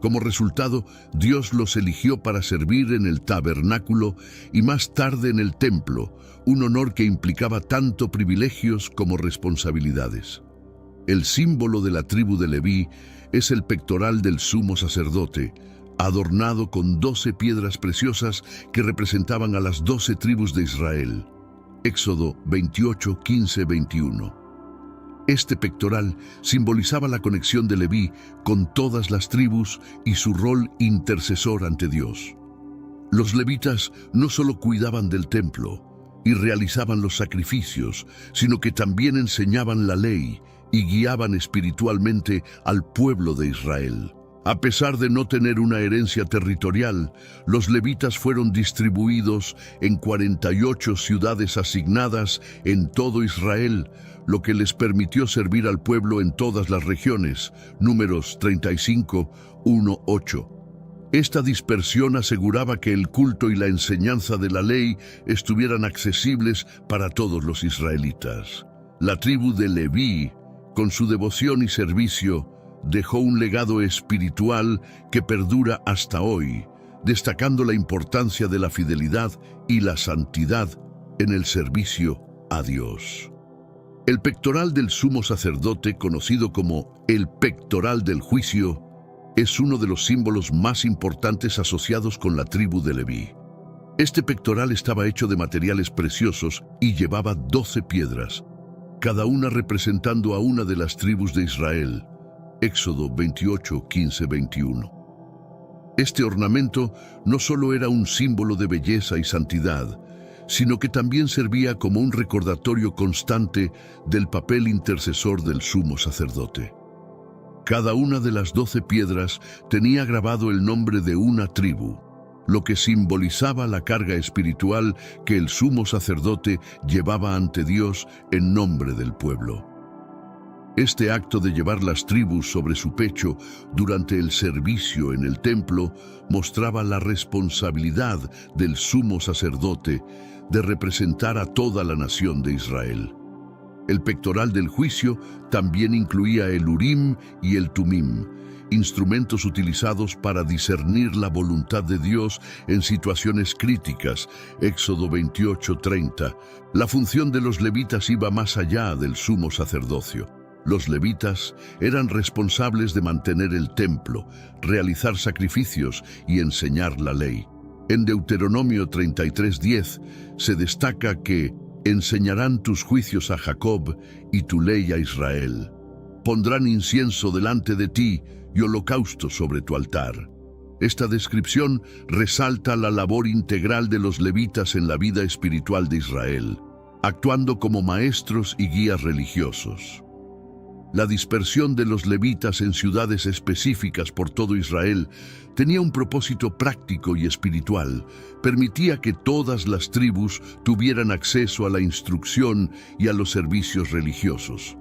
Como resultado, Dios los eligió para servir en el tabernáculo y más tarde en el templo, un honor que implicaba tanto privilegios como responsabilidades. El símbolo de la tribu de Leví es el pectoral del sumo sacerdote, adornado con 12 piedras preciosas que representaban a las 12 tribus de Israel. Éxodo 28, 15, 21. Este pectoral simbolizaba la conexión de Leví con todas las tribus y su rol intercesor ante Dios. Los levitas no solo cuidaban del templo y realizaban los sacrificios, sino que también enseñaban la ley y guiaban espiritualmente al pueblo de Israel. A pesar de no tener una herencia territorial, los levitas fueron distribuidos en 48 ciudades asignadas en todo Israel, lo que les permitió servir al pueblo en todas las regiones. Números 35, 1, 8. Esta dispersión aseguraba que el culto y la enseñanza de la ley estuvieran accesibles para todos los israelitas. La tribu de Leví, con su devoción y servicio, dejó un legado espiritual que perdura hasta hoy, destacando la importancia de la fidelidad y la santidad en el servicio a Dios. El pectoral del sumo sacerdote, conocido como el pectoral del juicio, es uno de los símbolos más importantes asociados con la tribu de Leví. Este pectoral estaba hecho de materiales preciosos y llevaba 12 piedras, cada una representando a una de las tribus de Israel. Éxodo 28, 15, 21. Este ornamento no solo era un símbolo de belleza y santidad, sino que también servía como un recordatorio constante del papel intercesor del sumo sacerdote. Cada una de las 12 piedras tenía grabado el nombre de una tribu, lo que simbolizaba la carga espiritual que el sumo sacerdote llevaba ante Dios en nombre del pueblo. Este acto de llevar las tribus sobre su pecho durante el servicio en el templo mostraba la responsabilidad del sumo sacerdote de representar a toda la nación de Israel. El pectoral del juicio también incluía el Urim y el Tumim, instrumentos utilizados para discernir la voluntad de Dios en situaciones críticas. Éxodo 28:30. La función de los levitas iba más allá del sumo sacerdocio. Los levitas eran responsables de mantener el templo, realizar sacrificios y enseñar la ley. En Deuteronomio 33:10 se destaca que enseñarán tus juicios a Jacob y tu ley a Israel. Pondrán incienso delante de ti y holocausto sobre tu altar. Esta descripción resalta la labor integral de los levitas en la vida espiritual de Israel, actuando como maestros y guías religiosos. La dispersión de los levitas en ciudades específicas por todo Israel tenía un propósito práctico y espiritual. Permitía que todas las tribus tuvieran acceso a la instrucción y a los servicios religiosos.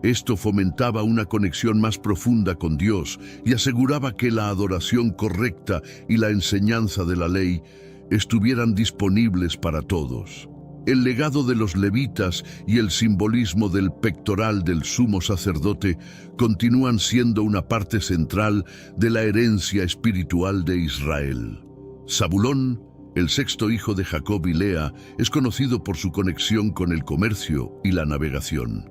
Esto fomentaba una conexión más profunda con Dios y aseguraba que la adoración correcta y la enseñanza de la ley estuvieran disponibles para todos. El legado de los levitas y el simbolismo del pectoral del sumo sacerdote continúan siendo una parte central de la herencia espiritual de Israel. Zabulón, el sexto hijo de Jacob y Lea, es conocido por su conexión con el comercio y la navegación.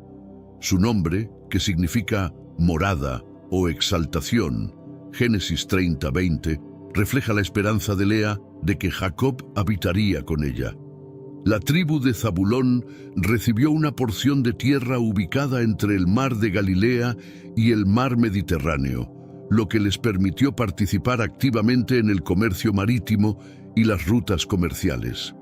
Su nombre, que significa morada o exaltación, Génesis 30:20, refleja la esperanza de Lea de que Jacob habitaría con ella. La tribu de Zabulón recibió una porción de tierra ubicada entre el mar de Galilea y el mar Mediterráneo, lo que les permitió participar activamente en el comercio marítimo y las rutas comerciales.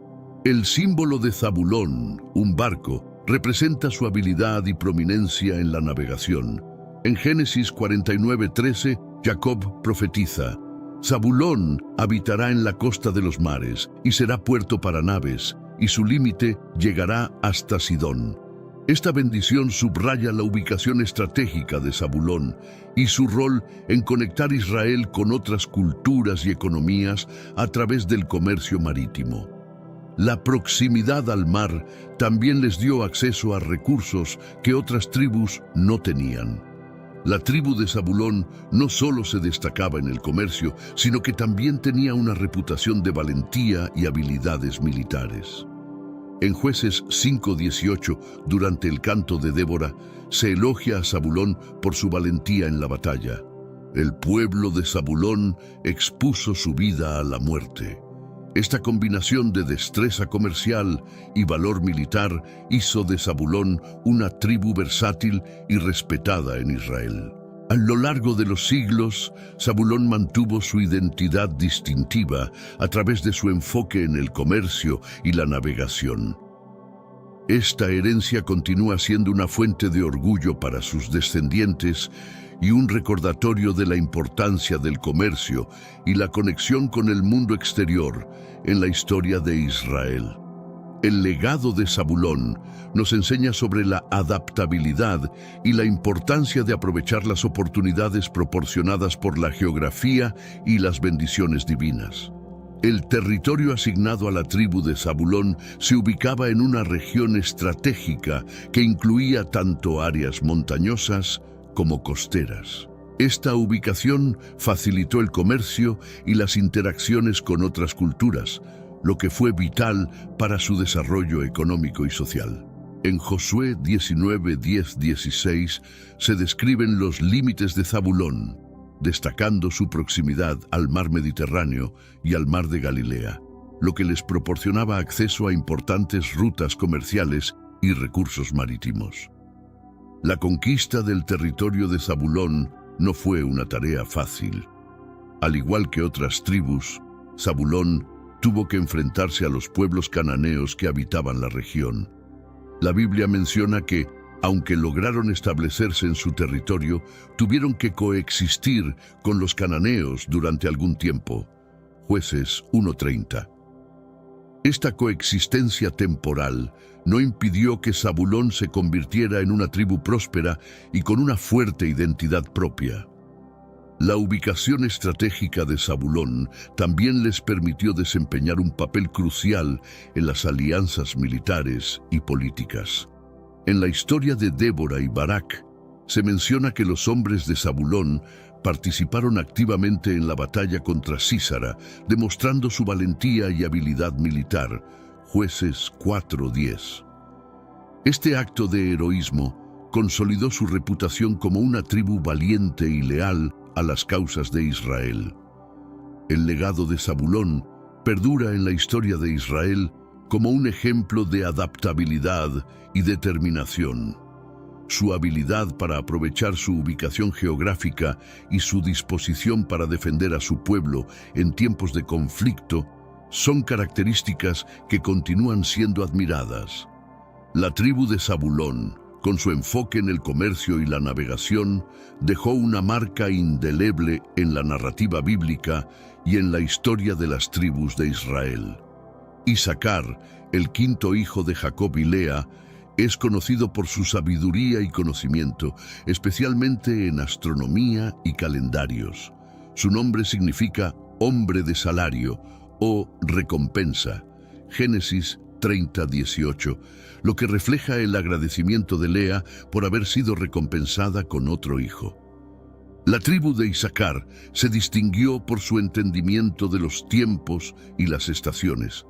El símbolo de Zabulón, un barco, representa su habilidad y prominencia en la navegación. En Génesis 49:13, Jacob profetiza: Zabulón habitará en la costa de los mares y será puerto para naves, y su límite llegará hasta Sidón. Esta bendición subraya la ubicación estratégica de Zabulón y su rol en conectar Israel con otras culturas y economías a través del comercio marítimo. La proximidad al mar también les dio acceso a recursos que otras tribus no tenían. La tribu de Zabulón no solo se destacaba en el comercio, sino que también tenía una reputación de valentía y habilidades militares. En Jueces 5:18, durante el canto de Débora, se elogia a Zabulón por su valentía en la batalla. El pueblo de Zabulón expuso su vida a la muerte. Esta combinación de destreza comercial y valor militar hizo de Zabulón una tribu versátil y respetada en Israel. A lo largo de los siglos, Zabulón mantuvo su identidad distintiva a través de su enfoque en el comercio y la navegación. Esta herencia continúa siendo una fuente de orgullo para sus descendientes y un recordatorio de la importancia del comercio y la conexión con el mundo exterior en la historia de Israel. El legado de Zabulón nos enseña sobre la adaptabilidad y la importancia de aprovechar las oportunidades proporcionadas por la geografía y las bendiciones divinas. El territorio asignado a la tribu de Zabulón se ubicaba en una región estratégica que incluía tanto áreas montañosas como costeras. Esta ubicación facilitó el comercio y las interacciones con otras culturas, lo que fue vital para su desarrollo económico y social. En Josué 19:10-16 se describen los límites de Zabulón, destacando su proximidad al mar Mediterráneo y al mar de Galilea, lo que les proporcionaba acceso a importantes rutas comerciales y recursos marítimos. La conquista del territorio de Zabulón no fue una tarea fácil. Al igual que otras tribus, Zabulón tuvo que enfrentarse a los pueblos cananeos que habitaban la región. La Biblia menciona que, aunque lograron establecerse en su territorio, tuvieron que coexistir con los cananeos durante algún tiempo. Jueces 1:30. Esta coexistencia temporal no impidió que Zabulón se convirtiera en una tribu próspera y con una fuerte identidad propia. La ubicación estratégica de Zabulón también les permitió desempeñar un papel crucial en las alianzas militares y políticas. En la historia de Débora y Barak, se menciona que los hombres de Zabulón participaron activamente en la batalla contra Sísara, demostrando su valentía y habilidad militar. Jueces 4:10. Este acto de heroísmo consolidó su reputación como una tribu valiente y leal a las causas de Israel. El legado de Zabulón perdura en la historia de Israel como un ejemplo de adaptabilidad y determinación. Su habilidad para aprovechar su ubicación geográfica y su disposición para defender a su pueblo en tiempos de conflicto son características que continúan siendo admiradas. La tribu de Zabulón, con su enfoque en el comercio y la navegación, dejó una marca indeleble en la narrativa bíblica y en la historia de las tribus de Israel. Isaacar, el quinto hijo de Jacob y Lea, es conocido por su sabiduría y conocimiento, especialmente en astronomía y calendarios. Su nombre significa hombre de salario o recompensa. Génesis 30:18, lo que refleja el agradecimiento de Lea por haber sido recompensada con otro hijo. La tribu de Isaacar se distinguió por su entendimiento de los tiempos y las estaciones,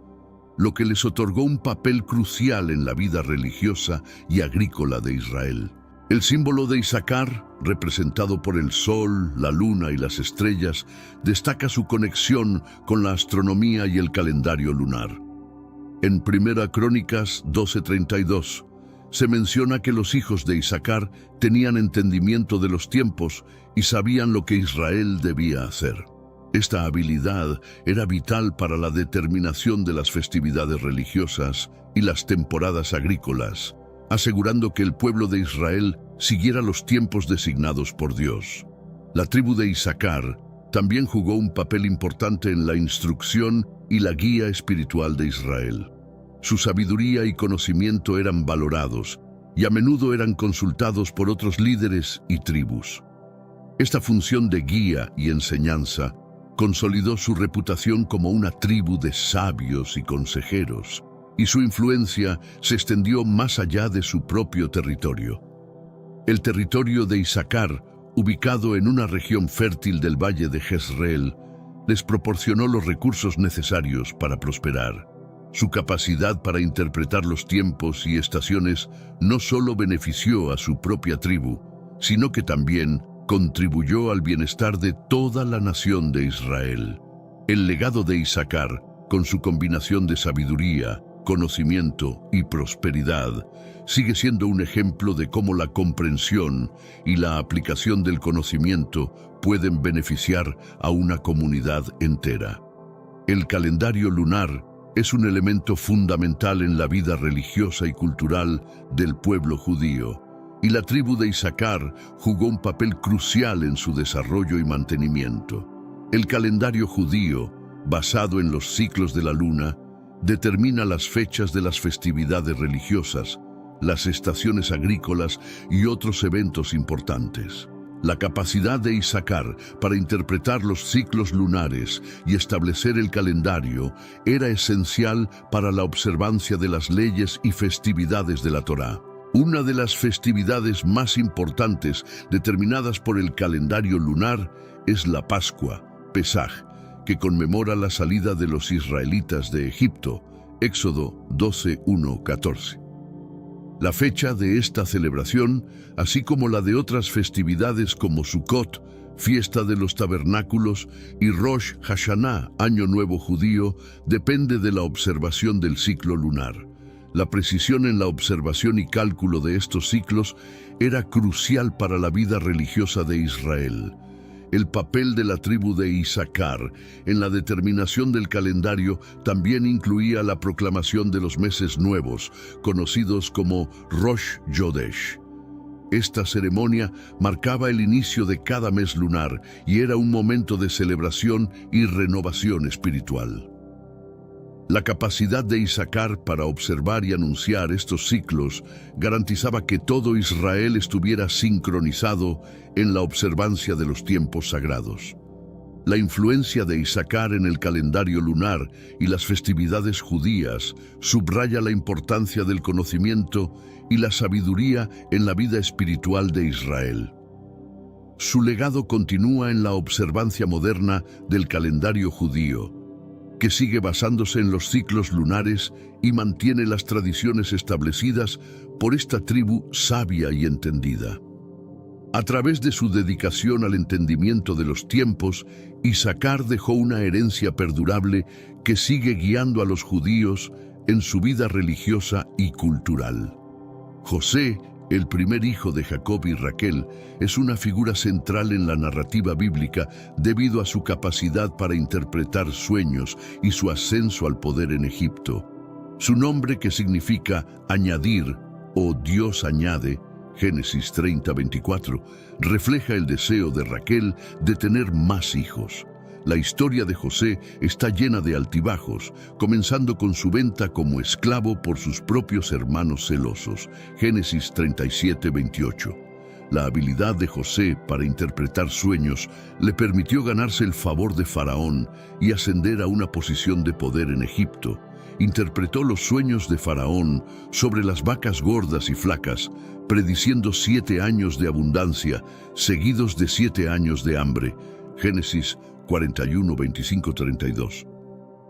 lo que les otorgó un papel crucial en la vida religiosa y agrícola de Israel. El símbolo de Isaacar, representado por el sol, la luna y las estrellas, destaca su conexión con la astronomía y el calendario lunar. En Primera Crónicas 12:32 se menciona que los hijos de Isaacar tenían entendimiento de los tiempos y sabían lo que Israel debía hacer. Esta habilidad era vital para la determinación de las festividades religiosas y las temporadas agrícolas, asegurando que el pueblo de Israel siguiera los tiempos designados por Dios. La tribu de Isaacar también jugó un papel importante en la instrucción y la guía espiritual de Israel. Su sabiduría y conocimiento eran valorados y a menudo eran consultados por otros líderes y tribus. Esta función de guía y enseñanza consolidó su reputación como una tribu de sabios y consejeros, y su influencia se extendió más allá de su propio territorio. El territorio de Isaacar, ubicado en una región fértil del valle de Jezreel, les proporcionó los recursos necesarios para prosperar. Su capacidad para interpretar los tiempos y estaciones no solo benefició a su propia tribu, sino que también contribuyó al bienestar de toda la nación de Israel. El legado de Isaacar, con su combinación de sabiduría, conocimiento y prosperidad, sigue siendo un ejemplo de cómo la comprensión y la aplicación del conocimiento pueden beneficiar a una comunidad entera. El calendario lunar es un elemento fundamental en la vida religiosa y cultural del pueblo judío, y la tribu de Isaacar jugó un papel crucial en su desarrollo y mantenimiento. El calendario judío, basado en los ciclos de la luna, determina las fechas de las festividades religiosas, las estaciones agrícolas y otros eventos importantes. La capacidad de Isaacar para interpretar los ciclos lunares y establecer el calendario era esencial para la observancia de las leyes y festividades de la Torá. Una de las festividades más importantes determinadas por el calendario lunar es la Pascua, Pesaj, que conmemora la salida de los israelitas de Egipto, Éxodo 12:1-14. La fecha de esta celebración, así como la de otras festividades como Sukkot, fiesta de los tabernáculos, y Rosh Hashanah, Año Nuevo Judío, depende de la observación del ciclo lunar. La precisión en la observación y cálculo de estos ciclos era crucial para la vida religiosa de Israel. el papel de la tribu de Isaacar en la determinación del calendario también incluía la proclamación de los meses nuevos, conocidos como Rosh Chodesh. Esta ceremonia marcaba el inicio de cada mes lunar y era un momento de celebración y renovación espiritual. La capacidad de Isaacar para observar y anunciar estos ciclos garantizaba que todo Israel estuviera sincronizado en la observancia de los tiempos sagrados. La influencia de Isaacar en el calendario lunar y las festividades judías subraya la importancia del conocimiento y la sabiduría en la vida espiritual de Israel. Su legado continúa en la observancia moderna del calendario judío, que sigue basándose en los ciclos lunares y mantiene las tradiciones establecidas por esta tribu sabia y entendida. A través de su dedicación al entendimiento de los tiempos, Isaacar dejó una herencia perdurable que sigue guiando a los judíos en su vida religiosa y cultural. José, el primer hijo de Jacob y Raquel, es una figura central en la narrativa bíblica debido a su capacidad para interpretar sueños y su ascenso al poder en Egipto. Su nombre, que significa añadir o Dios añade, Génesis 30:24, refleja el deseo de Raquel de tener más hijos. La historia de José está llena de altibajos, comenzando con su venta como esclavo por sus propios hermanos celosos, Génesis 37:28. La habilidad de José para interpretar sueños le permitió ganarse el favor de Faraón y ascender a una posición de poder en Egipto. Interpretó los sueños de Faraón sobre las vacas gordas y flacas, prediciendo 7 años de abundancia, seguidos de 7 años de hambre, Génesis 41:25-32.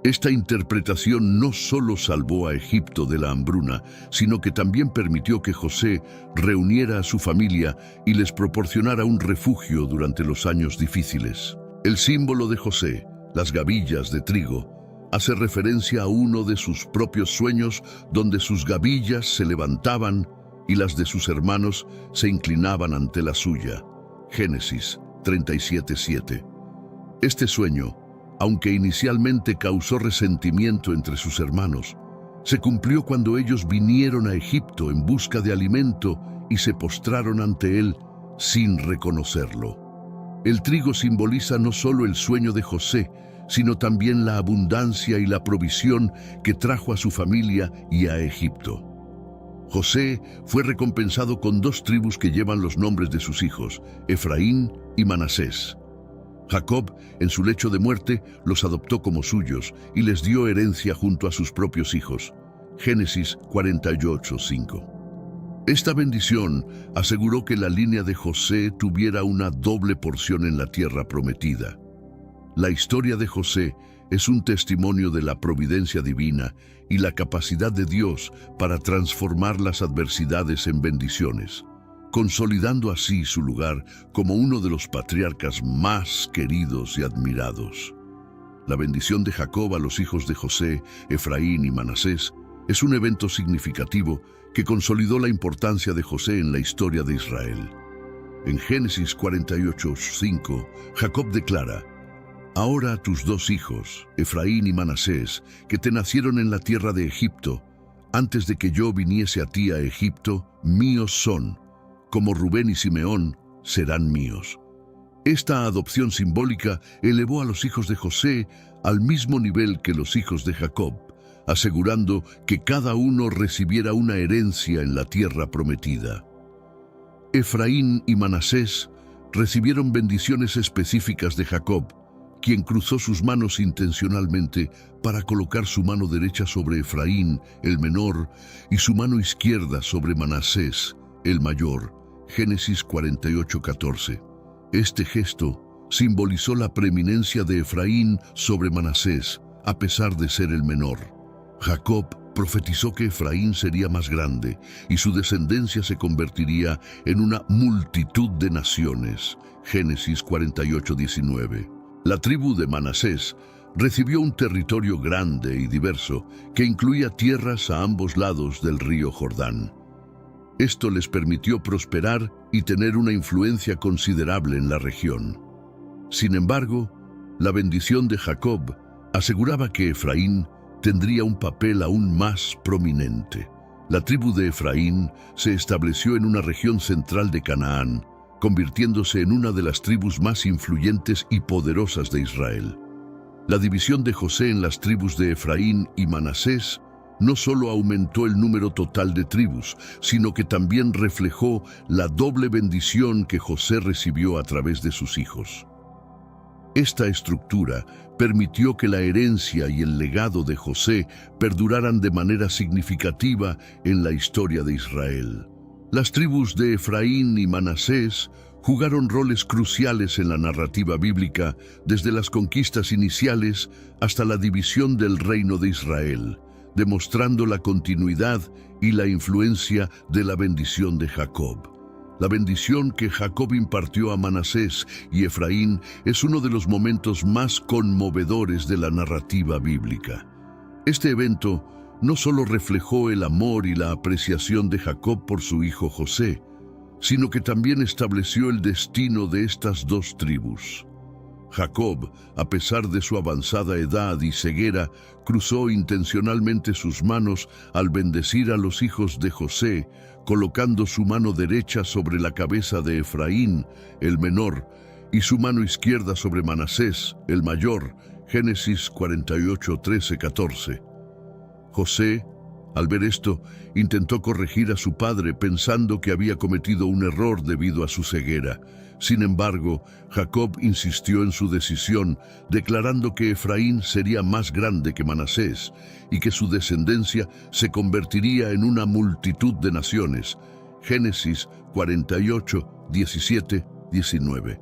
Esta interpretación no solo salvó a Egipto de la hambruna, sino que también permitió que José reuniera a su familia y les proporcionara un refugio durante los años difíciles. El símbolo de José, las gavillas de trigo, hace referencia a uno de sus propios sueños donde sus gavillas se levantaban y las de sus hermanos se inclinaban ante la suya. Génesis 37:7. Este sueño, aunque inicialmente causó resentimiento entre sus hermanos, se cumplió cuando ellos vinieron a Egipto en busca de alimento y se postraron ante él sin reconocerlo. El trigo simboliza no solo el sueño de José, sino también la abundancia y la provisión que trajo a su familia y a Egipto. José fue recompensado con 2 tribus que llevan los nombres de sus hijos, Efraín y Manasés. Jacob, en su lecho de muerte, los adoptó como suyos y les dio herencia junto a sus propios hijos. Génesis 48:5. Esta bendición aseguró que la línea de José tuviera una doble porción en la tierra prometida. La historia de José es un testimonio de la providencia divina y la capacidad de Dios para transformar las adversidades en bendiciones, consolidando así su lugar como uno de los patriarcas más queridos y admirados. La bendición de Jacob a los hijos de José, Efraín y Manasés es un evento significativo que consolidó la importancia de José en la historia de Israel. En Génesis 48:5, Jacob declara: «Ahora tus 2 hijos, Efraín y Manasés, que te nacieron en la tierra de Egipto, antes de que yo viniese a ti a Egipto, míos son, como Rubén y Simeón serán míos». Esta adopción simbólica elevó a los hijos de José al mismo nivel que los hijos de Jacob, asegurando que cada uno recibiera una herencia en la tierra prometida. Efraín y Manasés recibieron bendiciones específicas de Jacob, quien cruzó sus manos intencionalmente para colocar su mano derecha sobre Efraín, el menor, y su mano izquierda sobre Manasés, el mayor. Génesis 48:14. Este gesto simbolizó la preeminencia de Efraín sobre Manasés, a pesar de ser el menor. Jacob profetizó que Efraín sería más grande y su descendencia se convertiría en una multitud de naciones. Génesis 48:19. La tribu de Manasés recibió un territorio grande y diverso que incluía tierras a ambos lados del río Jordán. Esto les permitió prosperar y tener una influencia considerable en la región. Sin embargo, la bendición de Jacob aseguraba que Efraín tendría un papel aún más prominente. La tribu de Efraín se estableció en una región central de Canaán, convirtiéndose en una de las tribus más influyentes y poderosas de Israel. La división de José en las tribus de Efraín y Manasés no solo aumentó el número total de tribus, sino que también reflejó la doble bendición que José recibió a través de sus hijos. Esta estructura permitió que la herencia y el legado de José perduraran de manera significativa en la historia de Israel. Las tribus de Efraín y Manasés jugaron roles cruciales en la narrativa bíblica, desde las conquistas iniciales hasta la división del reino de Israel, demostrando la continuidad y la influencia de la bendición de Jacob. La bendición que Jacob impartió a Manasés y Efraín es uno de los momentos más conmovedores de la narrativa bíblica. Este evento no solo reflejó el amor y la apreciación de Jacob por su hijo José, sino que también estableció el destino de estas dos tribus. Jacob, a pesar de su avanzada edad y ceguera, cruzó intencionalmente sus manos al bendecir a los hijos de José, colocando su mano derecha sobre la cabeza de Efraín, el menor, y su mano izquierda sobre Manasés, el mayor. Génesis 48, 13, 14. José, al ver esto, intentó corregir a su padre pensando que había cometido un error debido a su ceguera. Sin embargo, Jacob insistió en su decisión, declarando que Efraín sería más grande que Manasés y que su descendencia se convertiría en una multitud de naciones. Génesis 48, 17, 19.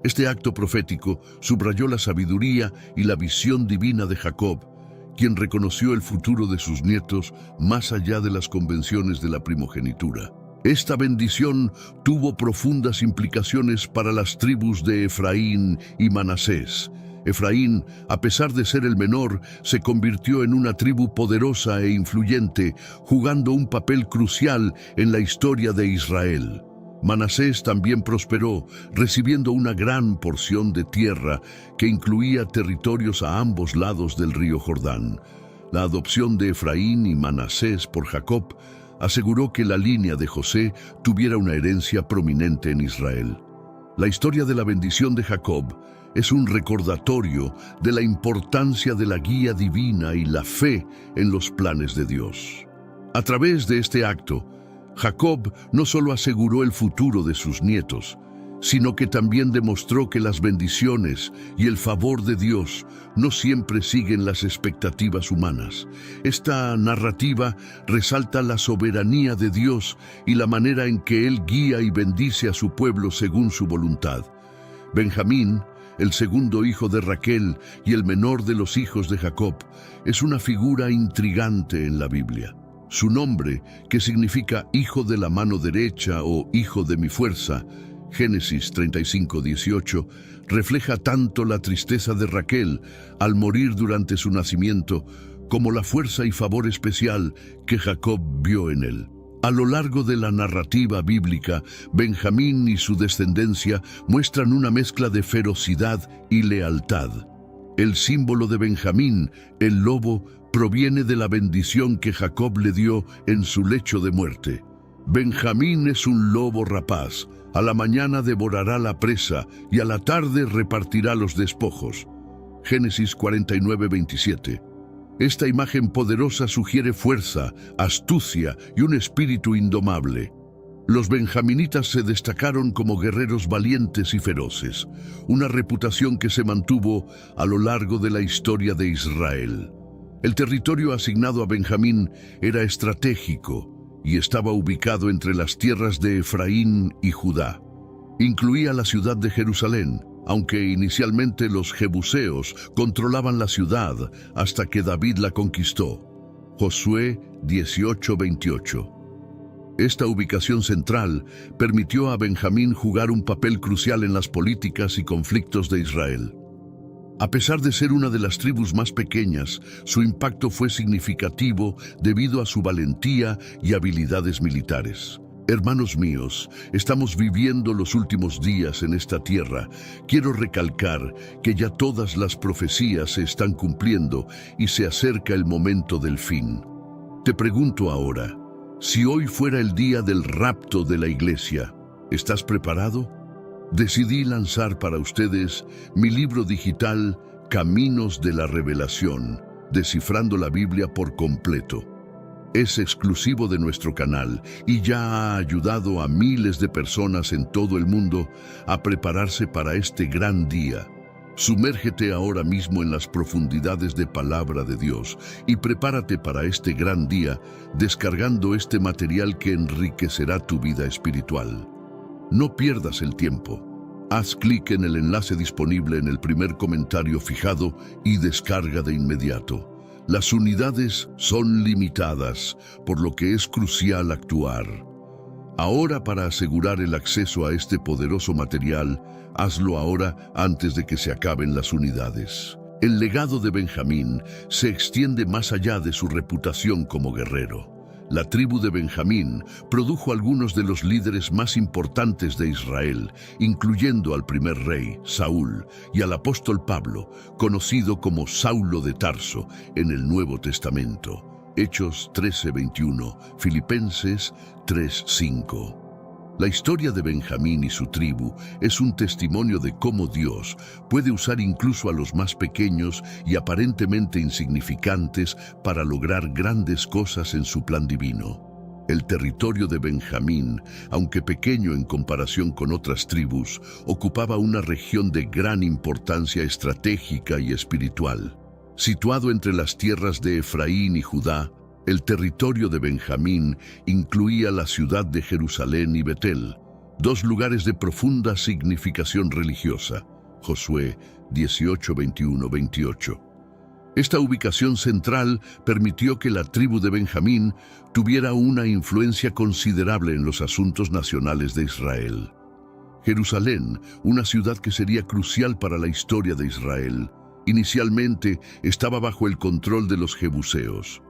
Este acto profético subrayó la sabiduría y la visión divina de Jacob, quien reconoció el futuro de sus nietos más allá de las convenciones de la primogenitura. Esta bendición tuvo profundas implicaciones para las tribus de Efraín y Manasés. Efraín, a pesar de ser el menor, se convirtió en una tribu poderosa e influyente, jugando un papel crucial en la historia de Israel. Manasés también prosperó, recibiendo una gran porción de tierra que incluía territorios a ambos lados del río Jordán. La adopción de Efraín y Manasés por Jacob aseguró que la línea de José tuviera una herencia prominente en Israel. La historia de la bendición de Jacob es un recordatorio de la importancia de la guía divina y la fe en los planes de Dios. A través de este acto, Jacob no solo aseguró el futuro de sus nietos, sino que también demostró que las bendiciones y el favor de Dios no siempre siguen las expectativas humanas. Esta narrativa resalta la soberanía de Dios y la manera en que Él guía y bendice a su pueblo según su voluntad. Benjamín, el segundo hijo de Raquel y el menor de los hijos de Jacob, es una figura intrigante en la Biblia. Su nombre, que significa hijo de la mano derecha o hijo de mi fuerza, Génesis 35, 18, refleja tanto la tristeza de Raquel al morir durante su nacimiento, como la fuerza y favor especial que Jacob vio en él. A lo largo de la narrativa bíblica, Benjamín y su descendencia muestran una mezcla de ferocidad y lealtad. El símbolo de Benjamín, el lobo, proviene de la bendición que Jacob le dio en su lecho de muerte. Benjamín es un lobo rapaz. A la mañana devorará la presa y a la tarde repartirá los despojos. Génesis 49, 27. Esta imagen poderosa sugiere fuerza, astucia y un espíritu indomable. Los benjaminitas se destacaron como guerreros valientes y feroces, una reputación que se mantuvo a lo largo de la historia de Israel. El territorio asignado a Benjamín era estratégico y estaba ubicado entre las tierras de Efraín y Judá. Incluía la ciudad de Jerusalén, aunque inicialmente los jebuseos controlaban la ciudad hasta que David la conquistó. Josué 18:28. Esta ubicación central permitió a Benjamín jugar un papel crucial en las políticas y conflictos de Israel. A pesar de ser una de las tribus más pequeñas, su impacto fue significativo debido a su valentía y habilidades militares. Hermanos míos, estamos viviendo los últimos días en esta tierra. Quiero recalcar que ya todas las profecías se están cumpliendo y se acerca el momento del fin. Te pregunto ahora, si hoy fuera el día del rapto de la iglesia, ¿estás preparado? Decidí lanzar para ustedes mi libro digital Caminos de la Revelación, descifrando la Biblia por completo. Es exclusivo de nuestro canal y ya ha ayudado a miles de personas en todo el mundo a prepararse para este gran día. Sumérgete ahora mismo en las profundidades de Palabra de Dios y prepárate para este gran día descargando este material que enriquecerá tu vida espiritual. No pierdas el tiempo. Haz clic en el enlace disponible en el primer comentario fijado y descarga de inmediato. Las unidades son limitadas, por lo que es crucial actuar. Ahora, para asegurar el acceso a este poderoso material, hazlo ahora antes de que se acaben las unidades. El legado de Benjamín se extiende más allá de su reputación como guerrero. La tribu de Benjamín produjo algunos de los líderes más importantes de Israel, incluyendo al primer rey, Saúl, y al apóstol Pablo, conocido como Saulo de Tarso en el Nuevo Testamento. Hechos 13:21, Filipenses 3:5. La historia de Benjamín y su tribu es un testimonio de cómo Dios puede usar incluso a los más pequeños y aparentemente insignificantes para lograr grandes cosas en su plan divino. El territorio de Benjamín, aunque pequeño en comparación con otras tribus, ocupaba una región de gran importancia estratégica y espiritual. Situado entre las tierras de Efraín y Judá, el territorio de Benjamín incluía la ciudad de Jerusalén y Betel, dos lugares de profunda significación religiosa. Josué 18:21-28. Esta ubicación central permitió que la tribu de Benjamín tuviera una influencia considerable en los asuntos nacionales de Israel. Jerusalén, una ciudad que sería crucial para la historia de Israel, inicialmente estaba bajo el control de los jebuseos.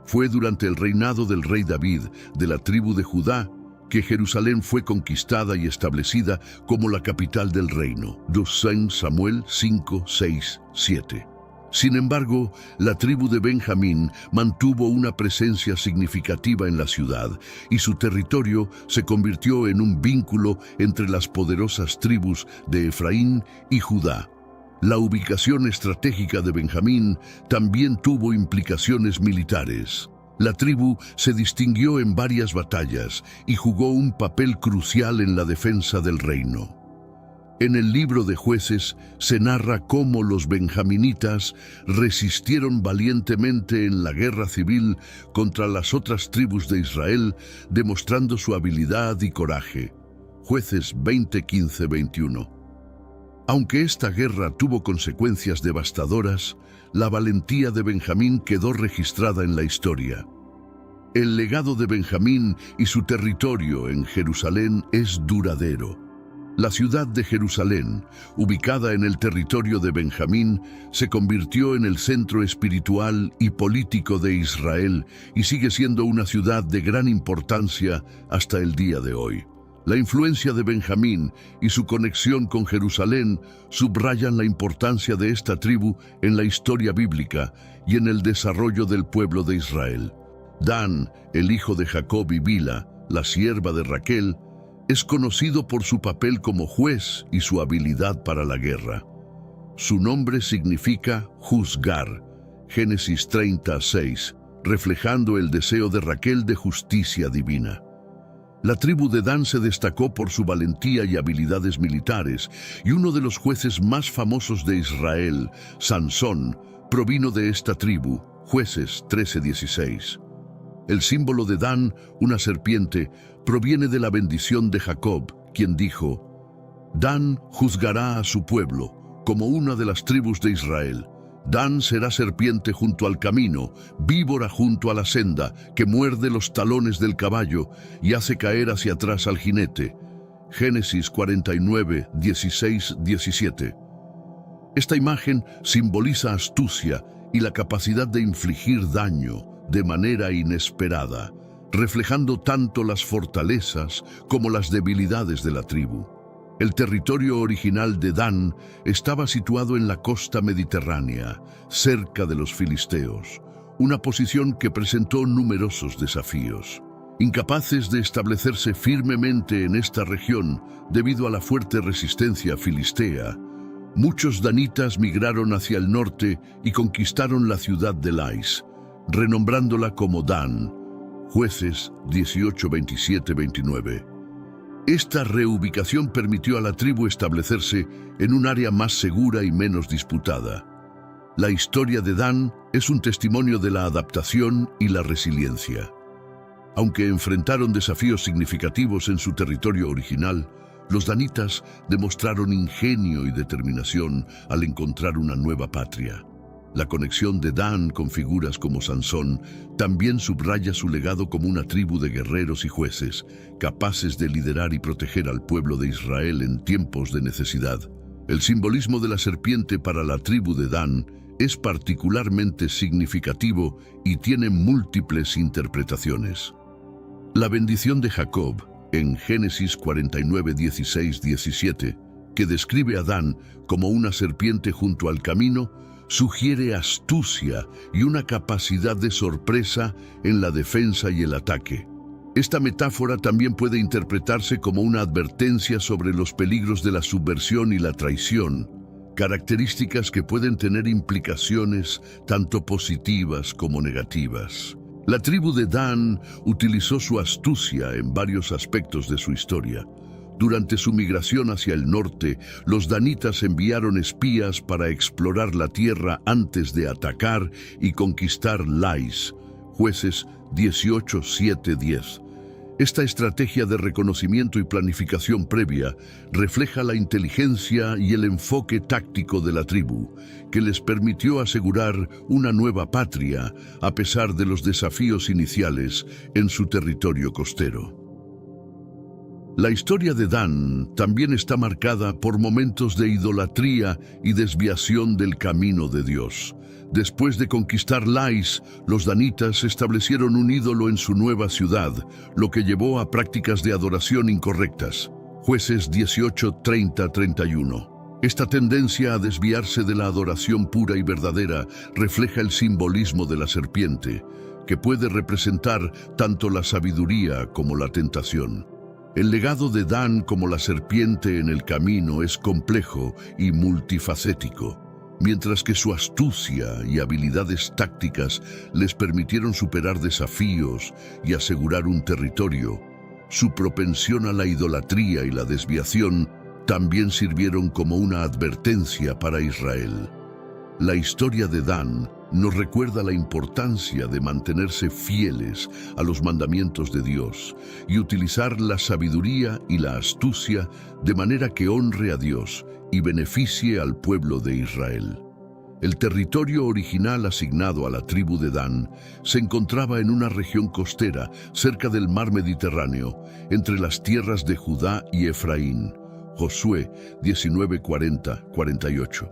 Fue durante el reinado del rey David de la tribu de Judá que Jerusalén fue conquistada y establecida como la capital del reino. 2 Samuel 5, 6, 7. Sin embargo, la tribu de Benjamín mantuvo una presencia significativa en la ciudad y su territorio se convirtió en un vínculo entre las poderosas tribus de Efraín y Judá. La ubicación estratégica de Benjamín también tuvo implicaciones militares. La tribu se distinguió en varias batallas y jugó un papel crucial en la defensa del reino. En el libro de Jueces se narra cómo los benjaminitas resistieron valientemente en la guerra civil contra las otras tribus de Israel, demostrando su habilidad y coraje. Jueces 20:15-21. Aunque esta guerra tuvo consecuencias devastadoras, la valentía de Benjamín quedó registrada en la historia. El legado de Benjamín y su territorio en Jerusalén es duradero. La ciudad de Jerusalén, ubicada en el territorio de Benjamín, se convirtió en el centro espiritual y político de Israel y sigue siendo una ciudad de gran importancia hasta el día de hoy. La influencia de Benjamín y su conexión con Jerusalén subrayan la importancia de esta tribu en la historia bíblica y en el desarrollo del pueblo de Israel. Dan, el hijo de Jacob y Bila, la sierva de Raquel, es conocido por su papel como juez y su habilidad para la guerra. Su nombre significa juzgar, Génesis 30:6, reflejando el deseo de Raquel de justicia divina. La tribu de Dan se destacó por su valentía y habilidades militares, y uno de los jueces más famosos de Israel, Sansón, provino de esta tribu, Jueces 13:16. El símbolo de Dan, una serpiente, proviene de la bendición de Jacob, quien dijo: Dan juzgará a su pueblo, como una de las tribus de Israel. Dan será serpiente junto al camino, víbora junto a la senda, que muerde los talones del caballo y hace caer hacia atrás al jinete. Génesis 49, 16, 17. Esta imagen simboliza astucia y la capacidad de infligir daño de manera inesperada, reflejando tanto las fortalezas como las debilidades de la tribu. El territorio original de Dan estaba situado en la costa mediterránea, cerca de los filisteos, una posición que presentó numerosos desafíos. Incapaces de establecerse firmemente en esta región debido a la fuerte resistencia filistea, muchos danitas migraron hacia el norte y conquistaron la ciudad de Lais, renombrándola como Dan. Jueces 18, 27, 29. Esta reubicación permitió a la tribu establecerse en un área más segura y menos disputada. La historia de Dan es un testimonio de la adaptación y la resiliencia. Aunque enfrentaron desafíos significativos en su territorio original, los danitas demostraron ingenio y determinación al encontrar una nueva patria. La conexión de Dan con figuras como Sansón también subraya su legado como una tribu de guerreros y jueces, capaces de liderar y proteger al pueblo de Israel en tiempos de necesidad. El simbolismo de la serpiente para la tribu de Dan es particularmente significativo y tiene múltiples interpretaciones. La bendición de Jacob, en Génesis 49, 16, 17, que describe a Dan como una serpiente junto al camino, sugiere astucia y una capacidad de sorpresa en la defensa y el ataque. Esta metáfora también puede interpretarse como una advertencia sobre los peligros de la subversión y la traición, características que pueden tener implicaciones tanto positivas como negativas. La tribu de Dan utilizó su astucia en varios aspectos de su historia. Durante su migración hacia el norte, los danitas enviaron espías para explorar la tierra antes de atacar y conquistar Lais. Jueces 18, 7, 10. Esta estrategia de reconocimiento y planificación previa refleja la inteligencia y el enfoque táctico de la tribu, que les permitió asegurar una nueva patria a pesar de los desafíos iniciales en su territorio costero. La historia de Dan también está marcada por momentos de idolatría y desviación del camino de Dios. Después de conquistar Lais, los danitas establecieron un ídolo en su nueva ciudad, lo que llevó a prácticas de adoración incorrectas. Jueces 18, 30, 31. Esta tendencia a desviarse de la adoración pura y verdadera refleja el simbolismo de la serpiente, que puede representar tanto la sabiduría como la tentación. El legado de Dan como la serpiente en el camino es complejo y multifacético. Mientras que su astucia y habilidades tácticas les permitieron superar desafíos y asegurar un territorio, su propensión a la idolatría y la desviación también sirvieron como una advertencia para Israel. La historia de Dan nos recuerda la importancia de mantenerse fieles a los mandamientos de Dios y utilizar la sabiduría y la astucia de manera que honre a Dios y beneficie al pueblo de Israel. El territorio original asignado a la tribu de Dan se encontraba en una región costera cerca del mar Mediterráneo, entre las tierras de Judá y Efraín. Josué 19, 40, 48.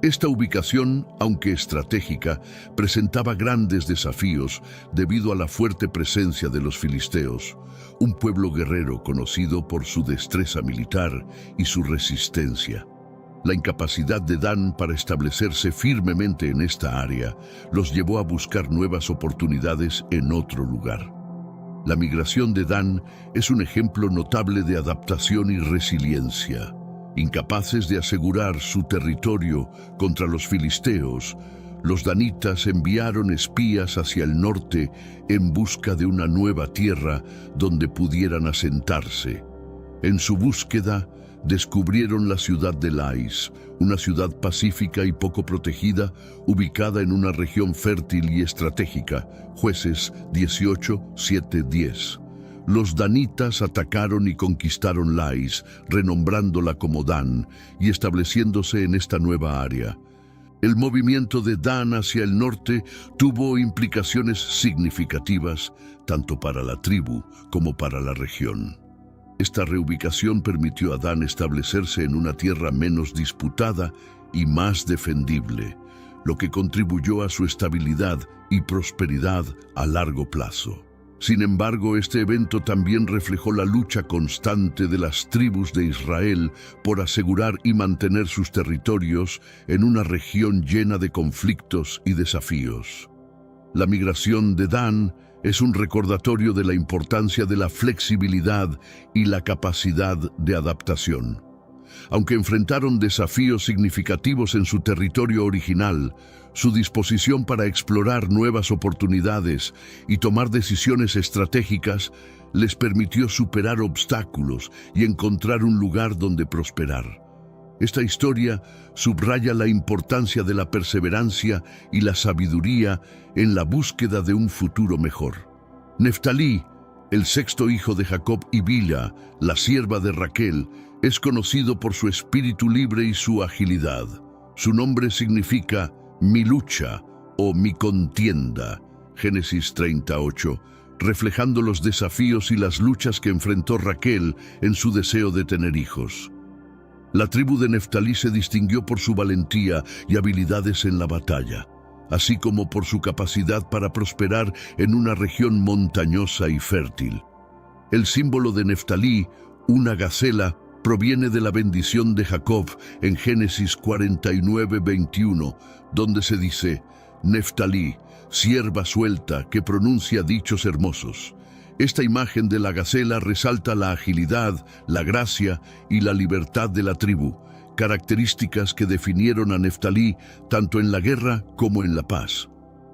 Esta ubicación, aunque estratégica, presentaba grandes desafíos debido a la fuerte presencia de los filisteos, un pueblo guerrero conocido por su destreza militar y su resistencia. La incapacidad de Dan para establecerse firmemente en esta área los llevó a buscar nuevas oportunidades en otro lugar. La migración de Dan es un ejemplo notable de adaptación y resiliencia. Incapaces de asegurar su territorio contra los filisteos, los danitas enviaron espías hacia el norte en busca de una nueva tierra donde pudieran asentarse. En su búsqueda, descubrieron la ciudad de Lais, una ciudad pacífica y poco protegida, ubicada en una región fértil y estratégica. Jueces 18, 7, 10. Los danitas atacaron y conquistaron Lais, renombrándola como Dan y estableciéndose en esta nueva área. El movimiento de Dan hacia el norte tuvo implicaciones significativas tanto para la tribu como para la región. Esta reubicación permitió a Dan establecerse en una tierra menos disputada y más defendible, lo que contribuyó a su estabilidad y prosperidad a largo plazo. Sin embargo, este evento también reflejó la lucha constante de las tribus de Israel por asegurar y mantener sus territorios en una región llena de conflictos y desafíos. La migración de Dan es un recordatorio de la importancia de la flexibilidad y la capacidad de adaptación. Aunque enfrentaron desafíos significativos en su territorio original, su disposición para explorar nuevas oportunidades y tomar decisiones estratégicas les permitió superar obstáculos y encontrar un lugar donde prosperar. Esta historia subraya la importancia de la perseverancia y la sabiduría en la búsqueda de un futuro mejor. Neftalí, el sexto hijo de Jacob y Bilha, la sierva de Raquel, es conocido por su espíritu libre y su agilidad. Su nombre significa mi lucha o mi contienda, Génesis 38, reflejando los desafíos y las luchas que enfrentó Raquel en su deseo de tener hijos. La tribu de Neftalí se distinguió por su valentía y habilidades en la batalla, así como por su capacidad para prosperar en una región montañosa y fértil. El símbolo de Neftalí, una gacela, proviene de la bendición de Jacob en Génesis 49:21, donde se dice: Neftalí, sierva suelta que pronuncia dichos hermosos. Esta imagen de la gacela resalta la agilidad, la gracia y la libertad de la tribu, características que definieron a Neftalí tanto en la guerra como en la paz.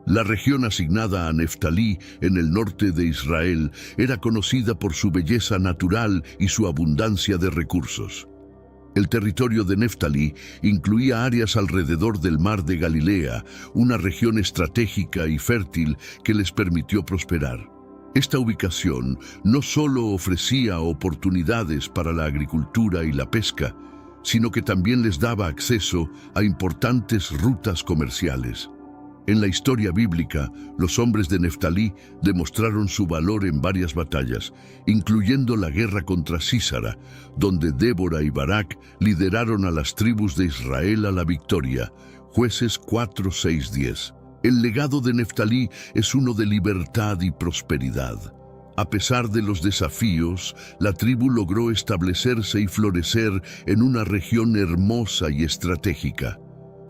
La región asignada a Neftalí en el norte de Israel era conocida por su belleza natural y su abundancia de recursos. El territorio de Neftalí incluía áreas alrededor del mar de Galilea, una región estratégica y fértil que les permitió prosperar. Esta ubicación no solo ofrecía oportunidades para la agricultura y la pesca, sino que también les daba acceso a importantes rutas comerciales. En la historia bíblica, los hombres de Neftalí demostraron su valor en varias batallas, incluyendo la guerra contra Sísara, donde Débora y Barak lideraron a las tribus de Israel a la victoria. Jueces 4:6-10. El legado de Neftalí es uno de libertad y prosperidad. A pesar de los desafíos, la tribu logró establecerse y florecer en una región hermosa y estratégica.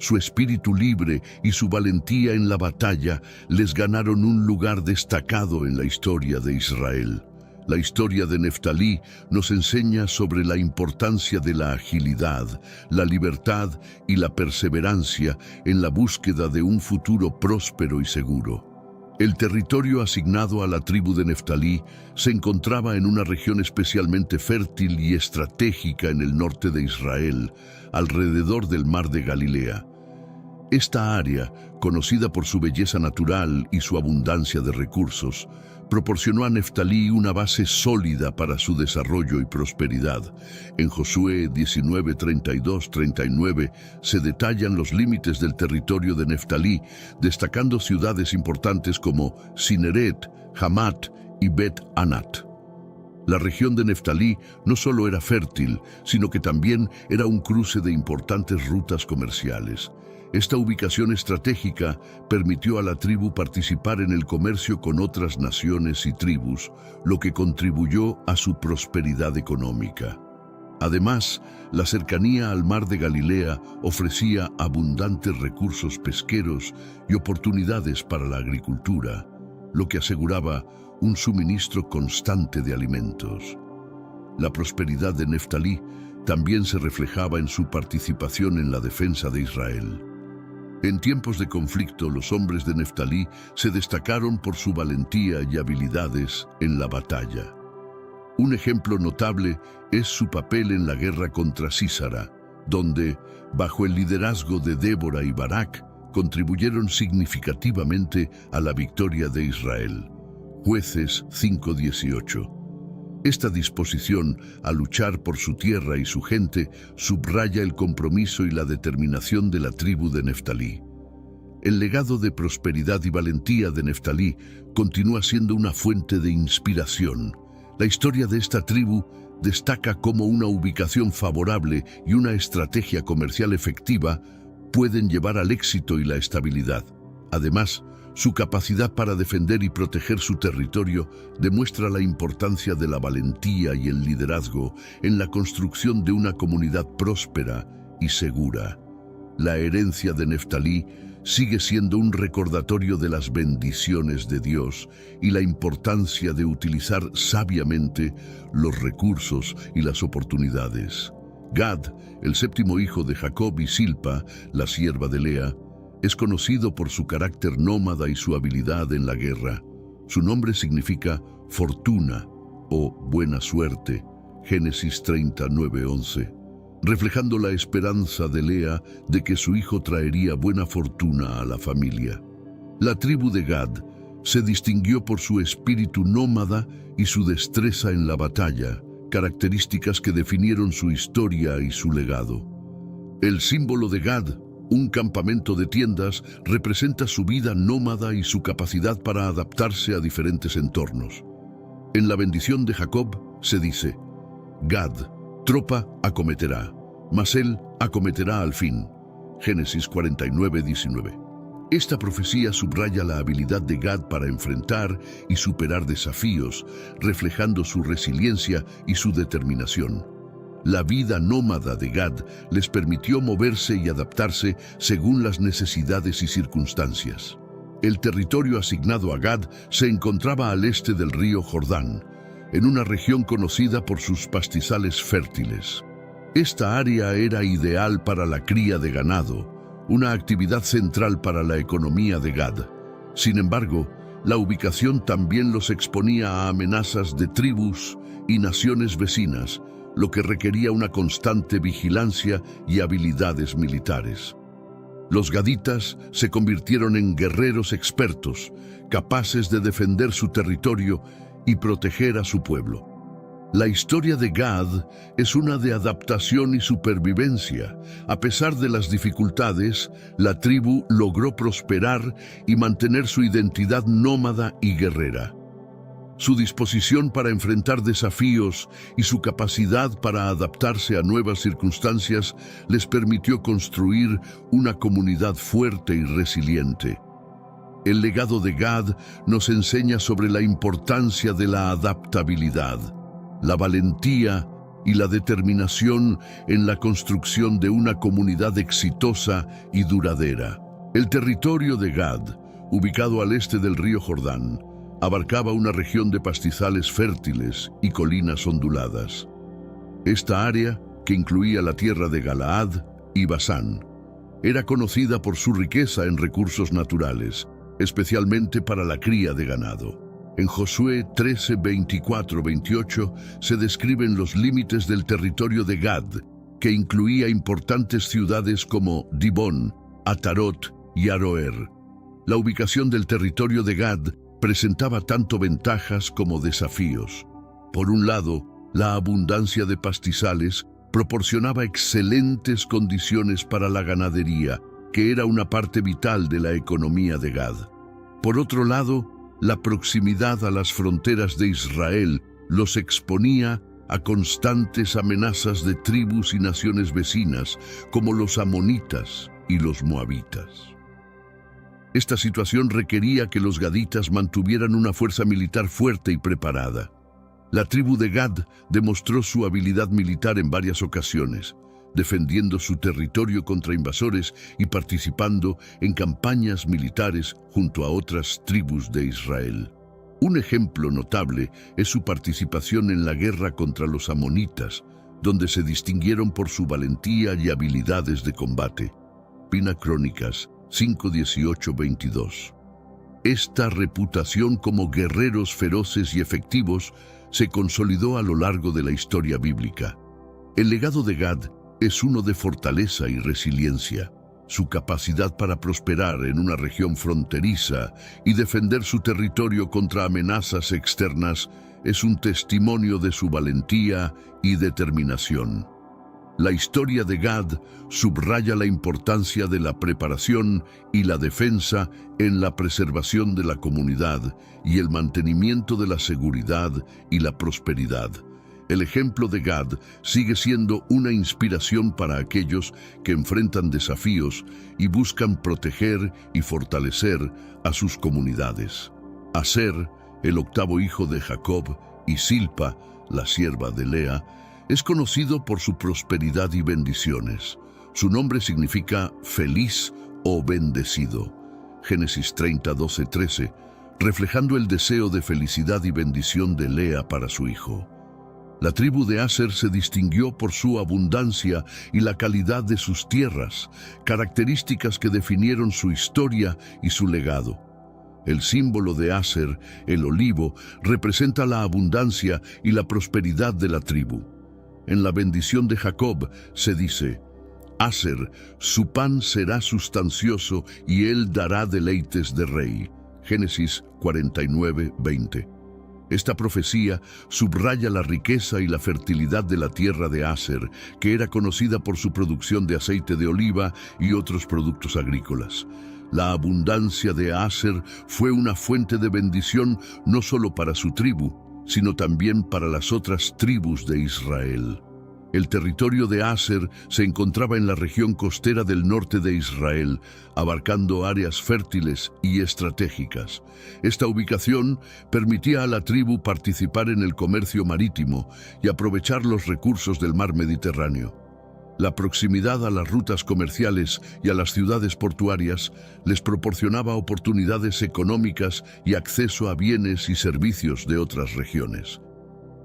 Su espíritu libre y su valentía en la batalla les ganaron un lugar destacado en la historia de Israel. La historia de Neftalí nos enseña sobre la importancia de la agilidad, la libertad y la perseverancia en la búsqueda de un futuro próspero y seguro. El territorio asignado a la tribu de Neftalí se encontraba en una región especialmente fértil y estratégica en el norte de Israel, alrededor del mar de Galilea. Esta área, conocida por su belleza natural y su abundancia de recursos, proporcionó a Neftalí una base sólida para su desarrollo y prosperidad. En Josué 19:32-39 se detallan los límites del territorio de Neftalí, destacando ciudades importantes como Cineret, Hamat y Bet-Anat. La región de Neftalí no solo era fértil, sino que también era un cruce de importantes rutas comerciales. Esta ubicación estratégica permitió a la tribu participar en el comercio con otras naciones y tribus, lo que contribuyó a su prosperidad económica. Además, la cercanía al mar de Galilea ofrecía abundantes recursos pesqueros y oportunidades para la agricultura, lo que aseguraba un suministro constante de alimentos. La prosperidad de Neftalí también se reflejaba en su participación en la defensa de Israel. En tiempos de conflicto, los hombres de Neftalí se destacaron por su valentía y habilidades en la batalla. Un ejemplo notable es su papel en la guerra contra Sísara, donde, bajo el liderazgo de Débora y Barak, contribuyeron significativamente a la victoria de Israel. Jueces 5:18. Esta disposición a luchar por su tierra y su gente subraya el compromiso y la determinación de la tribu de Neftalí. El legado de prosperidad y valentía de Neftalí continúa siendo una fuente de inspiración. La historia de esta tribu destaca cómo una ubicación favorable y una estrategia comercial efectiva pueden llevar al éxito y la estabilidad. Además, Su capacidad para defender y proteger su territorio demuestra la importancia de la valentía y el liderazgo en la construcción de una comunidad próspera y segura. La herencia de Neftalí sigue siendo un recordatorio de las bendiciones de Dios y la importancia de utilizar sabiamente los recursos y las oportunidades. Gad, el séptimo hijo de Jacob y Silpa, la sierva de Lea, es conocido por su carácter nómada y su habilidad en la guerra. Su nombre significa fortuna o buena suerte, Génesis 39:11, reflejando la esperanza de Lea de que su hijo traería buena fortuna a la familia. La tribu de Gad se distinguió por su espíritu nómada y su destreza en la batalla, características que definieron su historia y su legado. El símbolo de Gad, un campamento de tiendas, representa su vida nómada y su capacidad para adaptarse a diferentes entornos. En la bendición de Jacob se dice: Gad, tropa acometerá, mas él acometerá al fin. Génesis 49:19. Esta profecía subraya la habilidad de Gad para enfrentar y superar desafíos, reflejando su resiliencia y su determinación. La vida nómada de Gad les permitió moverse y adaptarse según las necesidades y circunstancias. El territorio asignado a Gad se encontraba al este del río Jordán, en una región conocida por sus pastizales fértiles. Esta área era ideal para la cría de ganado, una actividad central para la economía de Gad. Sin embargo, la ubicación también los exponía a amenazas de tribus y naciones vecinas, lo que requería una constante vigilancia y habilidades militares. Los gaditas se convirtieron en guerreros expertos, capaces de defender su territorio y proteger a su pueblo. La historia de Gad es una de adaptación y supervivencia. A pesar de las dificultades, la tribu logró prosperar y mantener su identidad nómada y guerrera. Su disposición para enfrentar desafíos y su capacidad para adaptarse a nuevas circunstancias les permitió construir una comunidad fuerte y resiliente. El legado de Gad nos enseña sobre la importancia de la adaptabilidad, la valentía y la determinación en la construcción de una comunidad exitosa y duradera. El territorio de Gad, ubicado al este del río Jordán, abarcaba una región de pastizales fértiles y colinas onduladas. Esta área, que incluía la tierra de Galaad y Basán, era conocida por su riqueza en recursos naturales, especialmente para la cría de ganado. En Josué 13, 24-28 se describen los límites del territorio de Gad, que incluía importantes ciudades como Dibón, Atarot y Aroer. La ubicación del territorio de Gad presentaba tanto ventajas como desafíos. Por un lado, la abundancia de pastizales proporcionaba excelentes condiciones para la ganadería, que era una parte vital de la economía de Gad. Por otro lado, la proximidad a las fronteras de Israel los exponía a constantes amenazas de tribus y naciones vecinas, como los amonitas y los moabitas. Esta situación requería que los gaditas mantuvieran una fuerza militar fuerte y preparada. La tribu de Gad demostró su habilidad militar en varias ocasiones, defendiendo su territorio contra invasores y participando en campañas militares junto a otras tribus de Israel. Un ejemplo notable es su participación en la guerra contra los amonitas, donde se distinguieron por su valentía y habilidades de combate. Primera Crónicas 5:18-22. Esta reputación como guerreros feroces y efectivos se consolidó a lo largo de la historia bíblica. El legado de Gad es uno de fortaleza y resiliencia. Su capacidad para prosperar en una región fronteriza y defender su territorio contra amenazas externas es un testimonio de su valentía y determinación. La historia de Gad subraya la importancia de la preparación y la defensa en la preservación de la comunidad y el mantenimiento de la seguridad y la prosperidad. El ejemplo de Gad sigue siendo una inspiración para aquellos que enfrentan desafíos y buscan proteger y fortalecer a sus comunidades. Aser, el octavo hijo de Jacob, y Silpa, la sierva de Lea, es conocido por su prosperidad y bendiciones. Su nombre significa feliz o bendecido. Génesis 30, 12, 13, reflejando el deseo de felicidad y bendición de Lea para su hijo. La tribu de Aser se distinguió por su abundancia y la calidad de sus tierras, características que definieron su historia y su legado. El símbolo de Aser, el olivo, representa la abundancia y la prosperidad de la tribu. En la bendición de Jacob se dice: Aser, su pan será sustancioso y él dará deleites de rey. Génesis 49, 20. Esta profecía subraya la riqueza y la fertilidad de la tierra de Aser, que era conocida por su producción de aceite de oliva y otros productos agrícolas. La abundancia de Aser fue una fuente de bendición no solo para su tribu, sino también para las otras tribus de Israel. El territorio de Aser se encontraba en la región costera del norte de Israel, abarcando áreas fértiles y estratégicas. Esta ubicación permitía a la tribu participar en el comercio marítimo y aprovechar los recursos del mar Mediterráneo. La proximidad a las rutas comerciales y a las ciudades portuarias les proporcionaba oportunidades económicas y acceso a bienes y servicios de otras regiones.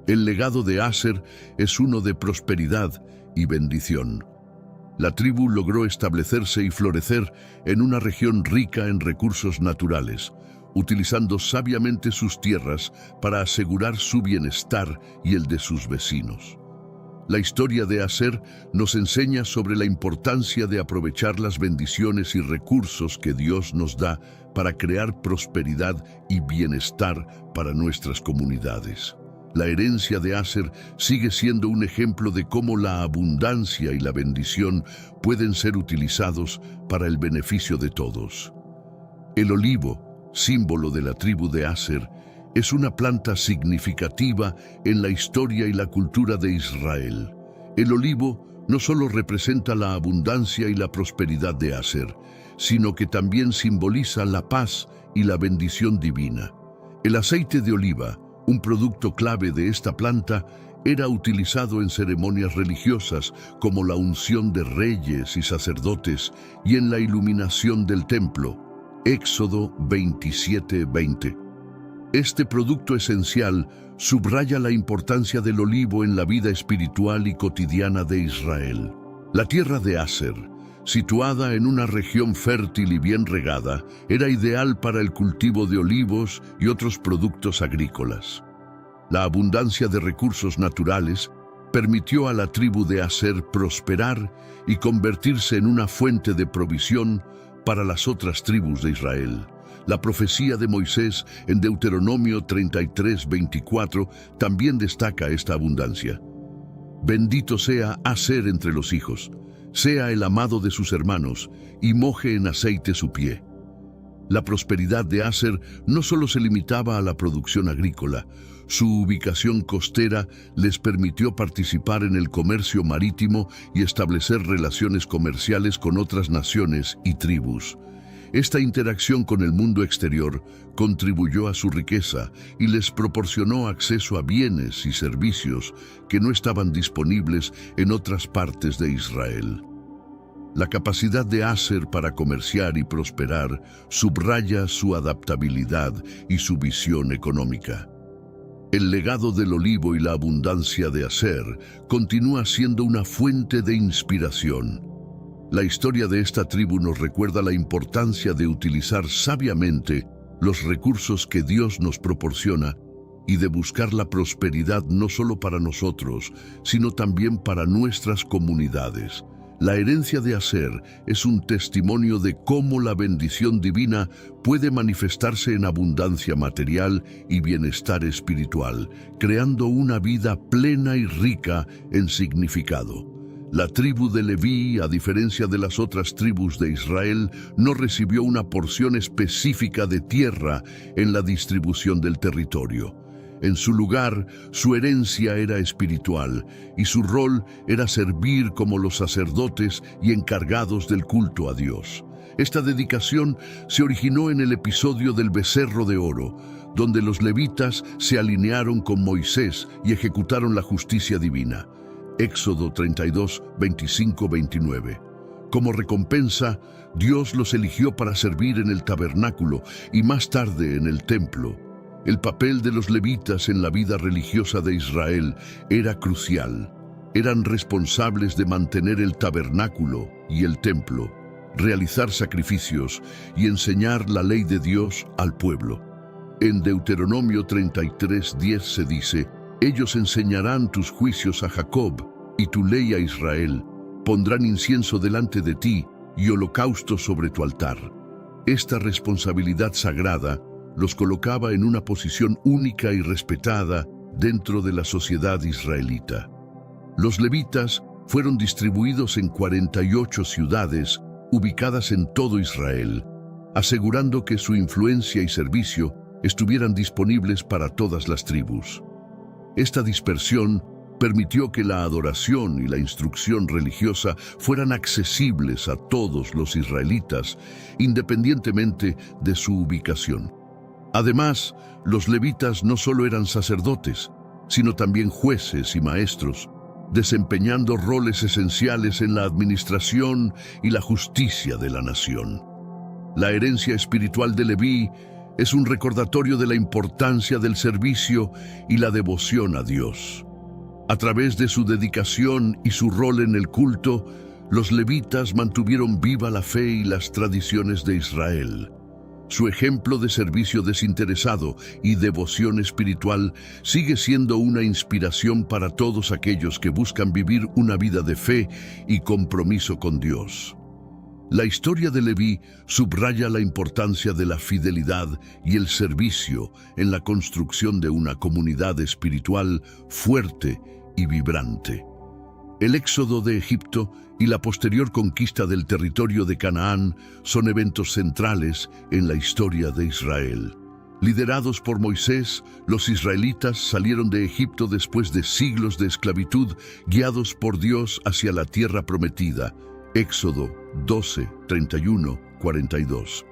El legado de Aser es uno de prosperidad y bendición. La tribu logró establecerse y florecer en una región rica en recursos naturales, utilizando sabiamente sus tierras para asegurar su bienestar y el de sus vecinos. La historia de Aser nos enseña sobre la importancia de aprovechar las bendiciones y recursos que Dios nos da para crear prosperidad y bienestar para nuestras comunidades. La herencia de Aser sigue siendo un ejemplo de cómo la abundancia y la bendición pueden ser utilizados para el beneficio de todos. El olivo, símbolo de la tribu de Aser, es una planta significativa en la historia y la cultura de Israel. El olivo no solo representa la abundancia y la prosperidad de Aser, sino que también simboliza la paz y la bendición divina. El aceite de oliva, un producto clave de esta planta, era utilizado en ceremonias religiosas como la unción de reyes y sacerdotes y en la iluminación del templo. Éxodo 27:20. Este producto esencial subraya la importancia del olivo en la vida espiritual y cotidiana de Israel. La tierra de Aser, situada en una región fértil y bien regada, era ideal para el cultivo de olivos y otros productos agrícolas. La abundancia de recursos naturales permitió a la tribu de Aser prosperar y convertirse en una fuente de provisión para las otras tribus de Israel. La profecía de Moisés en Deuteronomio 33:24 también destaca esta abundancia. Bendito sea Aser entre los hijos, sea el amado de sus hermanos, y moje en aceite su pie. La prosperidad de Aser no solo se limitaba a la producción agrícola, su ubicación costera les permitió participar en el comercio marítimo y establecer relaciones comerciales con otras naciones y tribus. Esta interacción con el mundo exterior contribuyó a su riqueza y les proporcionó acceso a bienes y servicios que no estaban disponibles en otras partes de Israel. La capacidad de Aser para comerciar y prosperar subraya su adaptabilidad y su visión económica. El legado del olivo y la abundancia de Aser continúa siendo una fuente de inspiración. La historia de esta tribu nos recuerda la importancia de utilizar sabiamente los recursos que Dios nos proporciona y de buscar la prosperidad no solo para nosotros, sino también para nuestras comunidades. La herencia de Aser es un testimonio de cómo la bendición divina puede manifestarse en abundancia material y bienestar espiritual, creando una vida plena y rica en significado. La tribu de Leví, a diferencia de las otras tribus de Israel, no recibió una porción específica de tierra en la distribución del territorio. En su lugar, su herencia era espiritual y su rol era servir como los sacerdotes y encargados del culto a Dios. Esta dedicación se originó en el episodio del becerro de oro, donde los levitas se alinearon con Moisés y ejecutaron la justicia divina. Éxodo 32, 25-29. Como recompensa, Dios los eligió para servir en el tabernáculo y más tarde en el templo. El papel de los levitas en la vida religiosa de Israel era crucial. Eran responsables de mantener el tabernáculo y el templo, realizar sacrificios y enseñar la ley de Dios al pueblo. En Deuteronomio 33:10 se dice: «Ellos enseñarán tus juicios a Jacob y tu ley a Israel. Pondrán incienso delante de ti y holocausto sobre tu altar». Esta responsabilidad sagrada los colocaba en una posición única y respetada dentro de la sociedad israelita. Los levitas fueron distribuidos en 48 ciudades ubicadas en todo Israel, asegurando que su influencia y servicio estuvieran disponibles para todas las tribus. Esta dispersión permitió que la adoración y la instrucción religiosa fueran accesibles a todos los israelitas, independientemente de su ubicación. Además, los levitas no solo eran sacerdotes, sino también jueces y maestros, desempeñando roles esenciales en la administración y la justicia de la nación. La herencia espiritual de Leví es un recordatorio de la importancia del servicio y la devoción a Dios. A través de su dedicación y su rol en el culto, los levitas mantuvieron viva la fe y las tradiciones de Israel. Su ejemplo de servicio desinteresado y devoción espiritual sigue siendo una inspiración para todos aquellos que buscan vivir una vida de fe y compromiso con Dios. La historia de Leví subraya la importancia de la fidelidad y el servicio en la construcción de una comunidad espiritual fuerte y vibrante. El éxodo de Egipto y la posterior conquista del territorio de Canaán son eventos centrales en la historia de Israel. Liderados por Moisés, los israelitas salieron de Egipto después de siglos de esclavitud, guiados por Dios hacia la tierra prometida. Éxodo 12, 31, 42.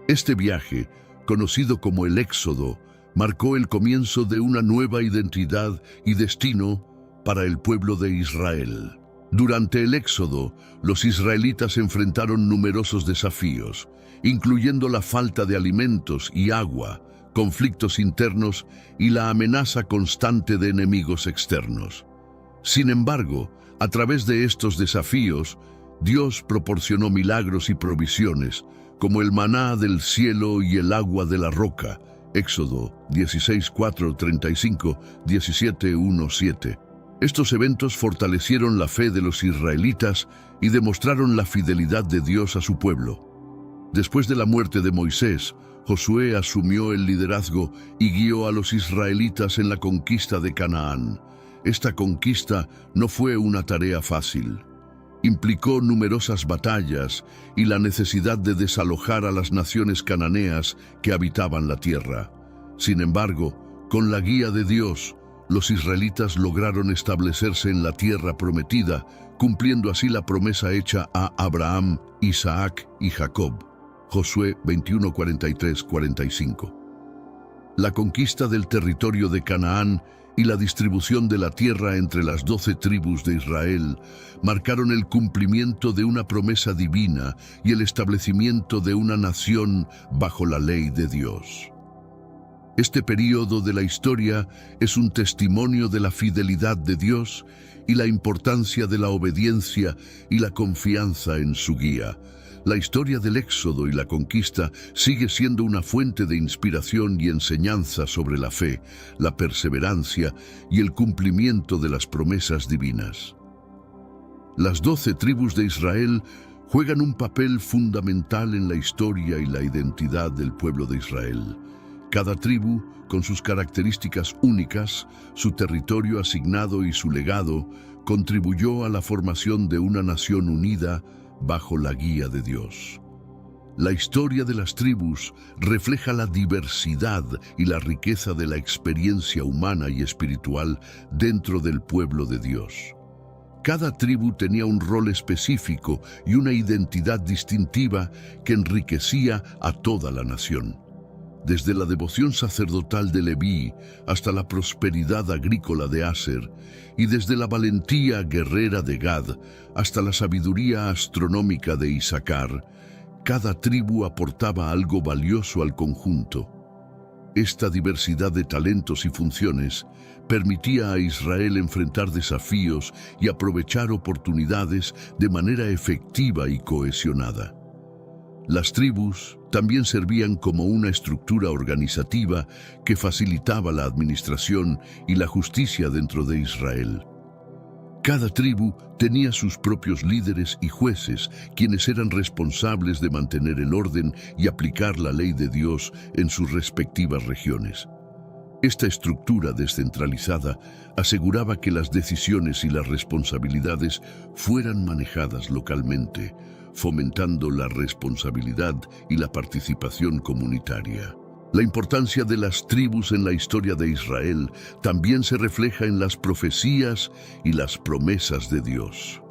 Este viaje, conocido como el Éxodo, marcó el comienzo de una nueva identidad y destino para el pueblo de Israel. Durante el Éxodo, los israelitas enfrentaron numerosos desafíos, incluyendo la falta de alimentos y agua, conflictos internos y la amenaza constante de enemigos externos. Sin embargo, a través de estos desafíos, Dios proporcionó milagros y provisiones, como el maná del cielo y el agua de la roca. Éxodo 16:4, 35, 17:1-7. Estos eventos fortalecieron la fe de los israelitas y demostraron la fidelidad de Dios a su pueblo. Después de la muerte de Moisés, Josué asumió el liderazgo y guió a los israelitas en la conquista de Canaán. Esta conquista no fue una tarea fácil. Implicó numerosas batallas y la necesidad de desalojar a las naciones cananeas que habitaban la tierra. Sin embargo, con la guía de Dios, los israelitas lograron establecerse en la tierra prometida, cumpliendo así la promesa hecha a Abraham, Isaac y Jacob. Josué 21, 43, 45. La conquista del territorio de Canaán y la distribución de la tierra entre las 12 tribus de Israel marcaron el cumplimiento de una promesa divina y el establecimiento de una nación bajo la ley de Dios. Este período de la historia es un testimonio de la fidelidad de Dios y la importancia de la obediencia y la confianza en su guía. La historia del Éxodo y la conquista sigue siendo una fuente de inspiración y enseñanza sobre la fe, la perseverancia y el cumplimiento de las promesas divinas. Las 12 tribus de Israel juegan un papel fundamental en la historia y la identidad del pueblo de Israel. Cada tribu, con sus características únicas, su territorio asignado y su legado, contribuyó a la formación de una nación unida bajo la guía de Dios. La historia de las tribus refleja la diversidad y la riqueza de la experiencia humana y espiritual dentro del pueblo de Dios. Cada tribu tenía un rol específico y una identidad distintiva que enriquecía a toda la nación. Desde la devoción sacerdotal de Leví hasta la prosperidad agrícola de Aser, y desde la valentía guerrera de Gad hasta la sabiduría astronómica de Isaacar, cada tribu aportaba algo valioso al conjunto. Esta diversidad de talentos y funciones permitía a Israel enfrentar desafíos y aprovechar oportunidades de manera efectiva y cohesionada. Las tribus también servían como una estructura organizativa que facilitaba la administración y la justicia dentro de Israel. Cada tribu tenía sus propios líderes y jueces, quienes eran responsables de mantener el orden y aplicar la ley de Dios en sus respectivas regiones. Esta estructura descentralizada aseguraba que las decisiones y las responsabilidades fueran manejadas localmente, fomentando la responsabilidad y la participación comunitaria. La importancia de las tribus en la historia de Israel también se refleja en las profecías y las promesas de Dios.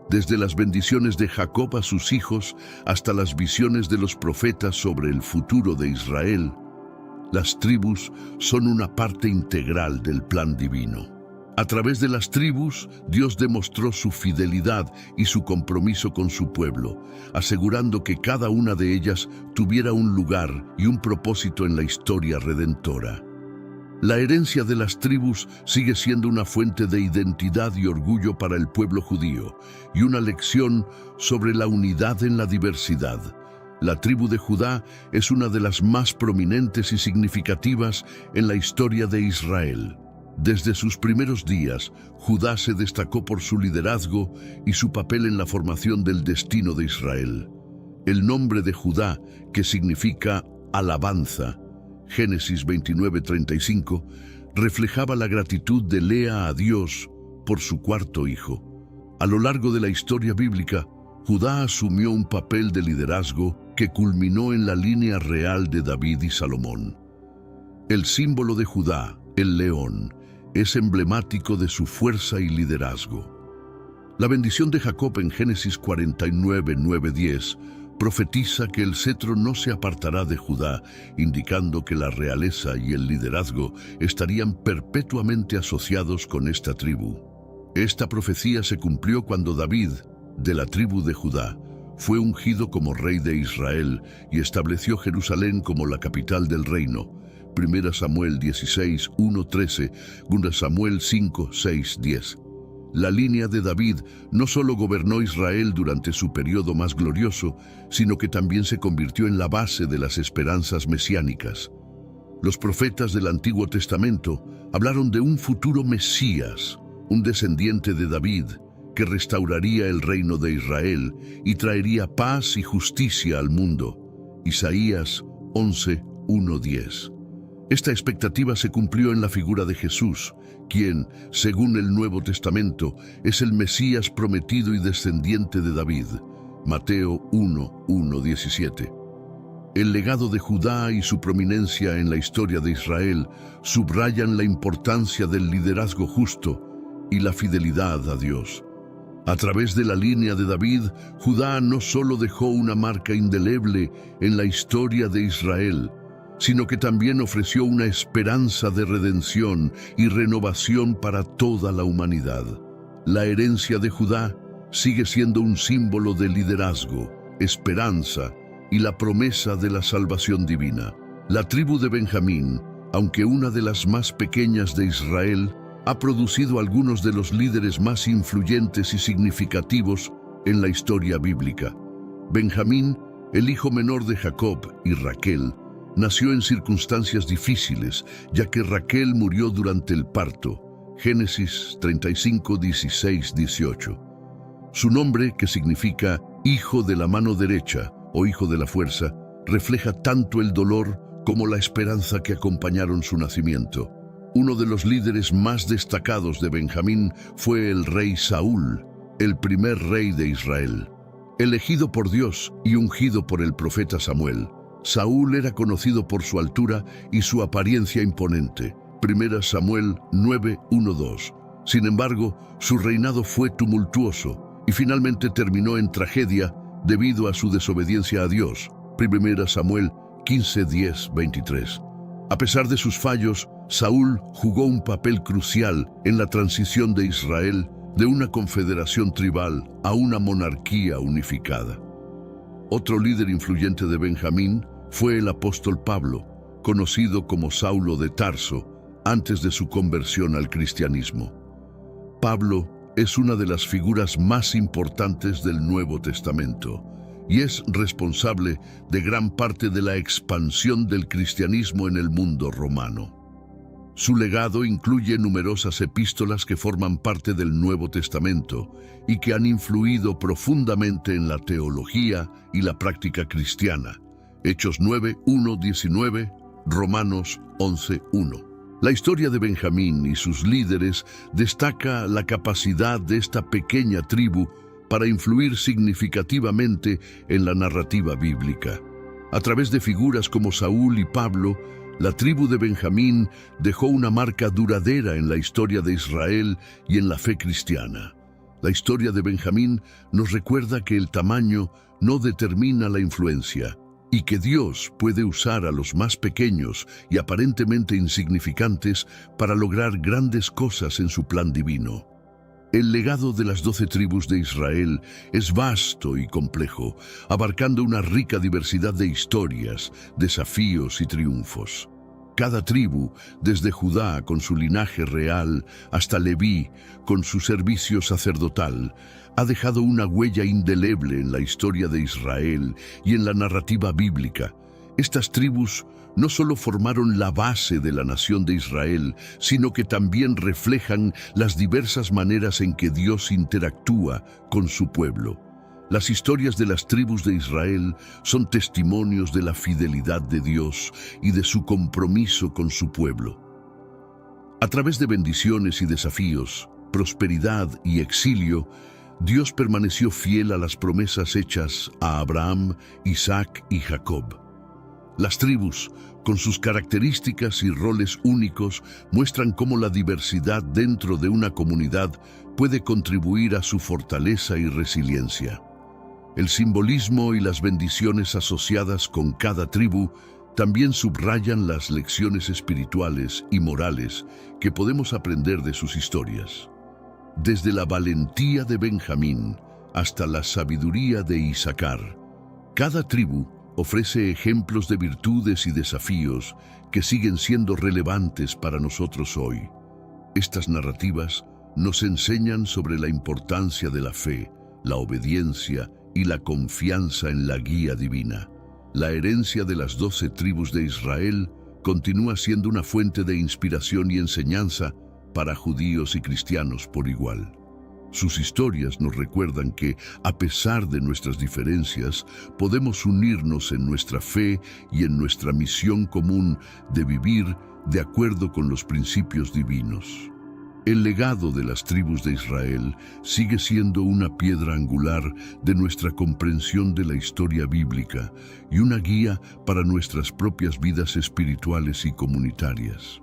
Desde las bendiciones de Jacob a sus hijos hasta las visiones de los profetas sobre el futuro de Israel, las tribus son una parte integral del plan divino. A través de las tribus, Dios demostró su fidelidad y su compromiso con su pueblo, asegurando que cada una de ellas tuviera un lugar y un propósito en la historia redentora. La herencia de las tribus sigue siendo una fuente de identidad y orgullo para el pueblo judío, y una lección sobre la unidad en la diversidad. La tribu de Judá es una de las más prominentes y significativas en la historia de Israel. Desde sus primeros días, Judá se destacó por su liderazgo y su papel en la formación del destino de Israel. El nombre de Judá, que significa alabanza, Génesis 29:35, reflejaba la gratitud de Lea a Dios por su cuarto hijo. A lo largo de la historia bíblica, Judá asumió un papel de liderazgo que culminó en la línea real de David y Salomón. El símbolo de Judá, el león, es emblemático de su fuerza y liderazgo. La bendición de Jacob en Génesis 49:9-10 profetiza que el cetro no se apartará de Judá, indicando que la realeza y el liderazgo estarían perpetuamente asociados con esta tribu. Esta profecía se cumplió cuando David, de la tribu de Judá, fue ungido como rey de Israel y estableció Jerusalén como la capital del reino. 1 Samuel 16:1-13, 2 Samuel 5:6-10. La línea de David no solo gobernó Israel durante su periodo más glorioso, sino que también se convirtió en la base de las esperanzas mesiánicas. Los profetas del Antiguo Testamento hablaron de un futuro Mesías, un descendiente de David, que restauraría el reino de Israel y traería paz y justicia al mundo. Isaías 11:1-10. Esta expectativa se cumplió en la figura de Jesús, quien, según el Nuevo Testamento, es el Mesías prometido y descendiente de David. Mateo 1:1-17. El legado de Judá y su prominencia en la historia de Israel subrayan la importancia del liderazgo justo y la fidelidad a Dios. A través de la línea de David, Judá no solo dejó una marca indeleble en la historia de Israel, sino que también ofreció una esperanza de redención y renovación para toda la humanidad. La herencia de Judá sigue siendo un símbolo de liderazgo, esperanza y la promesa de la salvación divina. La tribu de Benjamín, aunque una de las más pequeñas de Israel, ha producido algunos de los líderes más influyentes y significativos en la historia bíblica. Benjamín, el hijo menor de Jacob y Raquel, nació en circunstancias difíciles, ya que Raquel murió durante el parto. Génesis 35:16-18. Su nombre, que significa hijo de la mano derecha o hijo de la fuerza, refleja tanto el dolor como la esperanza que acompañaron su nacimiento. Uno de los líderes más destacados de Benjamín fue el rey Saúl, el primer rey de Israel. Elegido por Dios y ungido por el profeta Samuel, Saúl era conocido por su altura y su apariencia imponente. 1 Samuel 9:1-2. Sin embargo, su reinado fue tumultuoso y finalmente terminó en tragedia debido a su desobediencia a Dios. 1 Samuel 15:10-23. A pesar de sus fallos, Saúl jugó un papel crucial en la transición de Israel de una confederación tribal a una monarquía unificada. Otro líder influyente de Benjamín fue el apóstol Pablo, conocido como Saulo de Tarso, antes de su conversión al cristianismo. Pablo es una de las figuras más importantes del Nuevo Testamento y es responsable de gran parte de la expansión del cristianismo en el mundo romano. Su legado incluye numerosas epístolas que forman parte del Nuevo Testamento y que han influido profundamente en la teología y la práctica cristiana. Hechos 9:1-19, Romanos 11:1. La historia de Benjamín y sus líderes destaca la capacidad de esta pequeña tribu para influir significativamente en la narrativa bíblica. A través de figuras como Saúl y Pablo, la tribu de Benjamín dejó una marca duradera en la historia de Israel y en la fe cristiana. La historia de Benjamín nos recuerda que el tamaño no determina la influencia y que Dios puede usar a los más pequeños y aparentemente insignificantes para lograr grandes cosas en su plan divino. El legado de las 12 tribus de Israel es vasto y complejo, abarcando una rica diversidad de historias, desafíos y triunfos. Cada tribu, desde Judá con su linaje real hasta Leví con su servicio sacerdotal, ha dejado una huella indeleble en la historia de Israel y en la narrativa bíblica. Estas tribus no solo formaron la base de la nación de Israel, sino que también reflejan las diversas maneras en que Dios interactúa con su pueblo. Las historias de las tribus de Israel son testimonios de la fidelidad de Dios y de su compromiso con su pueblo. A través de bendiciones y desafíos, prosperidad y exilio, Dios permaneció fiel a las promesas hechas a Abraham, Isaac y Jacob. Las tribus, con sus características y roles únicos, muestran cómo la diversidad dentro de una comunidad puede contribuir a su fortaleza y resiliencia. El simbolismo y las bendiciones asociadas con cada tribu también subrayan las lecciones espirituales y morales que podemos aprender de sus historias. Desde la valentía de Benjamín hasta la sabiduría de Isaacar, cada tribu ofrece ejemplos de virtudes y desafíos que siguen siendo relevantes para nosotros hoy. Estas narrativas nos enseñan sobre la importancia de la fe, la obediencia y la confianza en la guía divina. La herencia de las 12 tribus de Israel continúa siendo una fuente de inspiración y enseñanza para judíos y cristianos por igual. Sus historias nos recuerdan que, a pesar de nuestras diferencias, podemos unirnos en nuestra fe y en nuestra misión común de vivir de acuerdo con los principios divinos. El legado de las tribus de Israel sigue siendo una piedra angular de nuestra comprensión de la historia bíblica y una guía para nuestras propias vidas espirituales y comunitarias.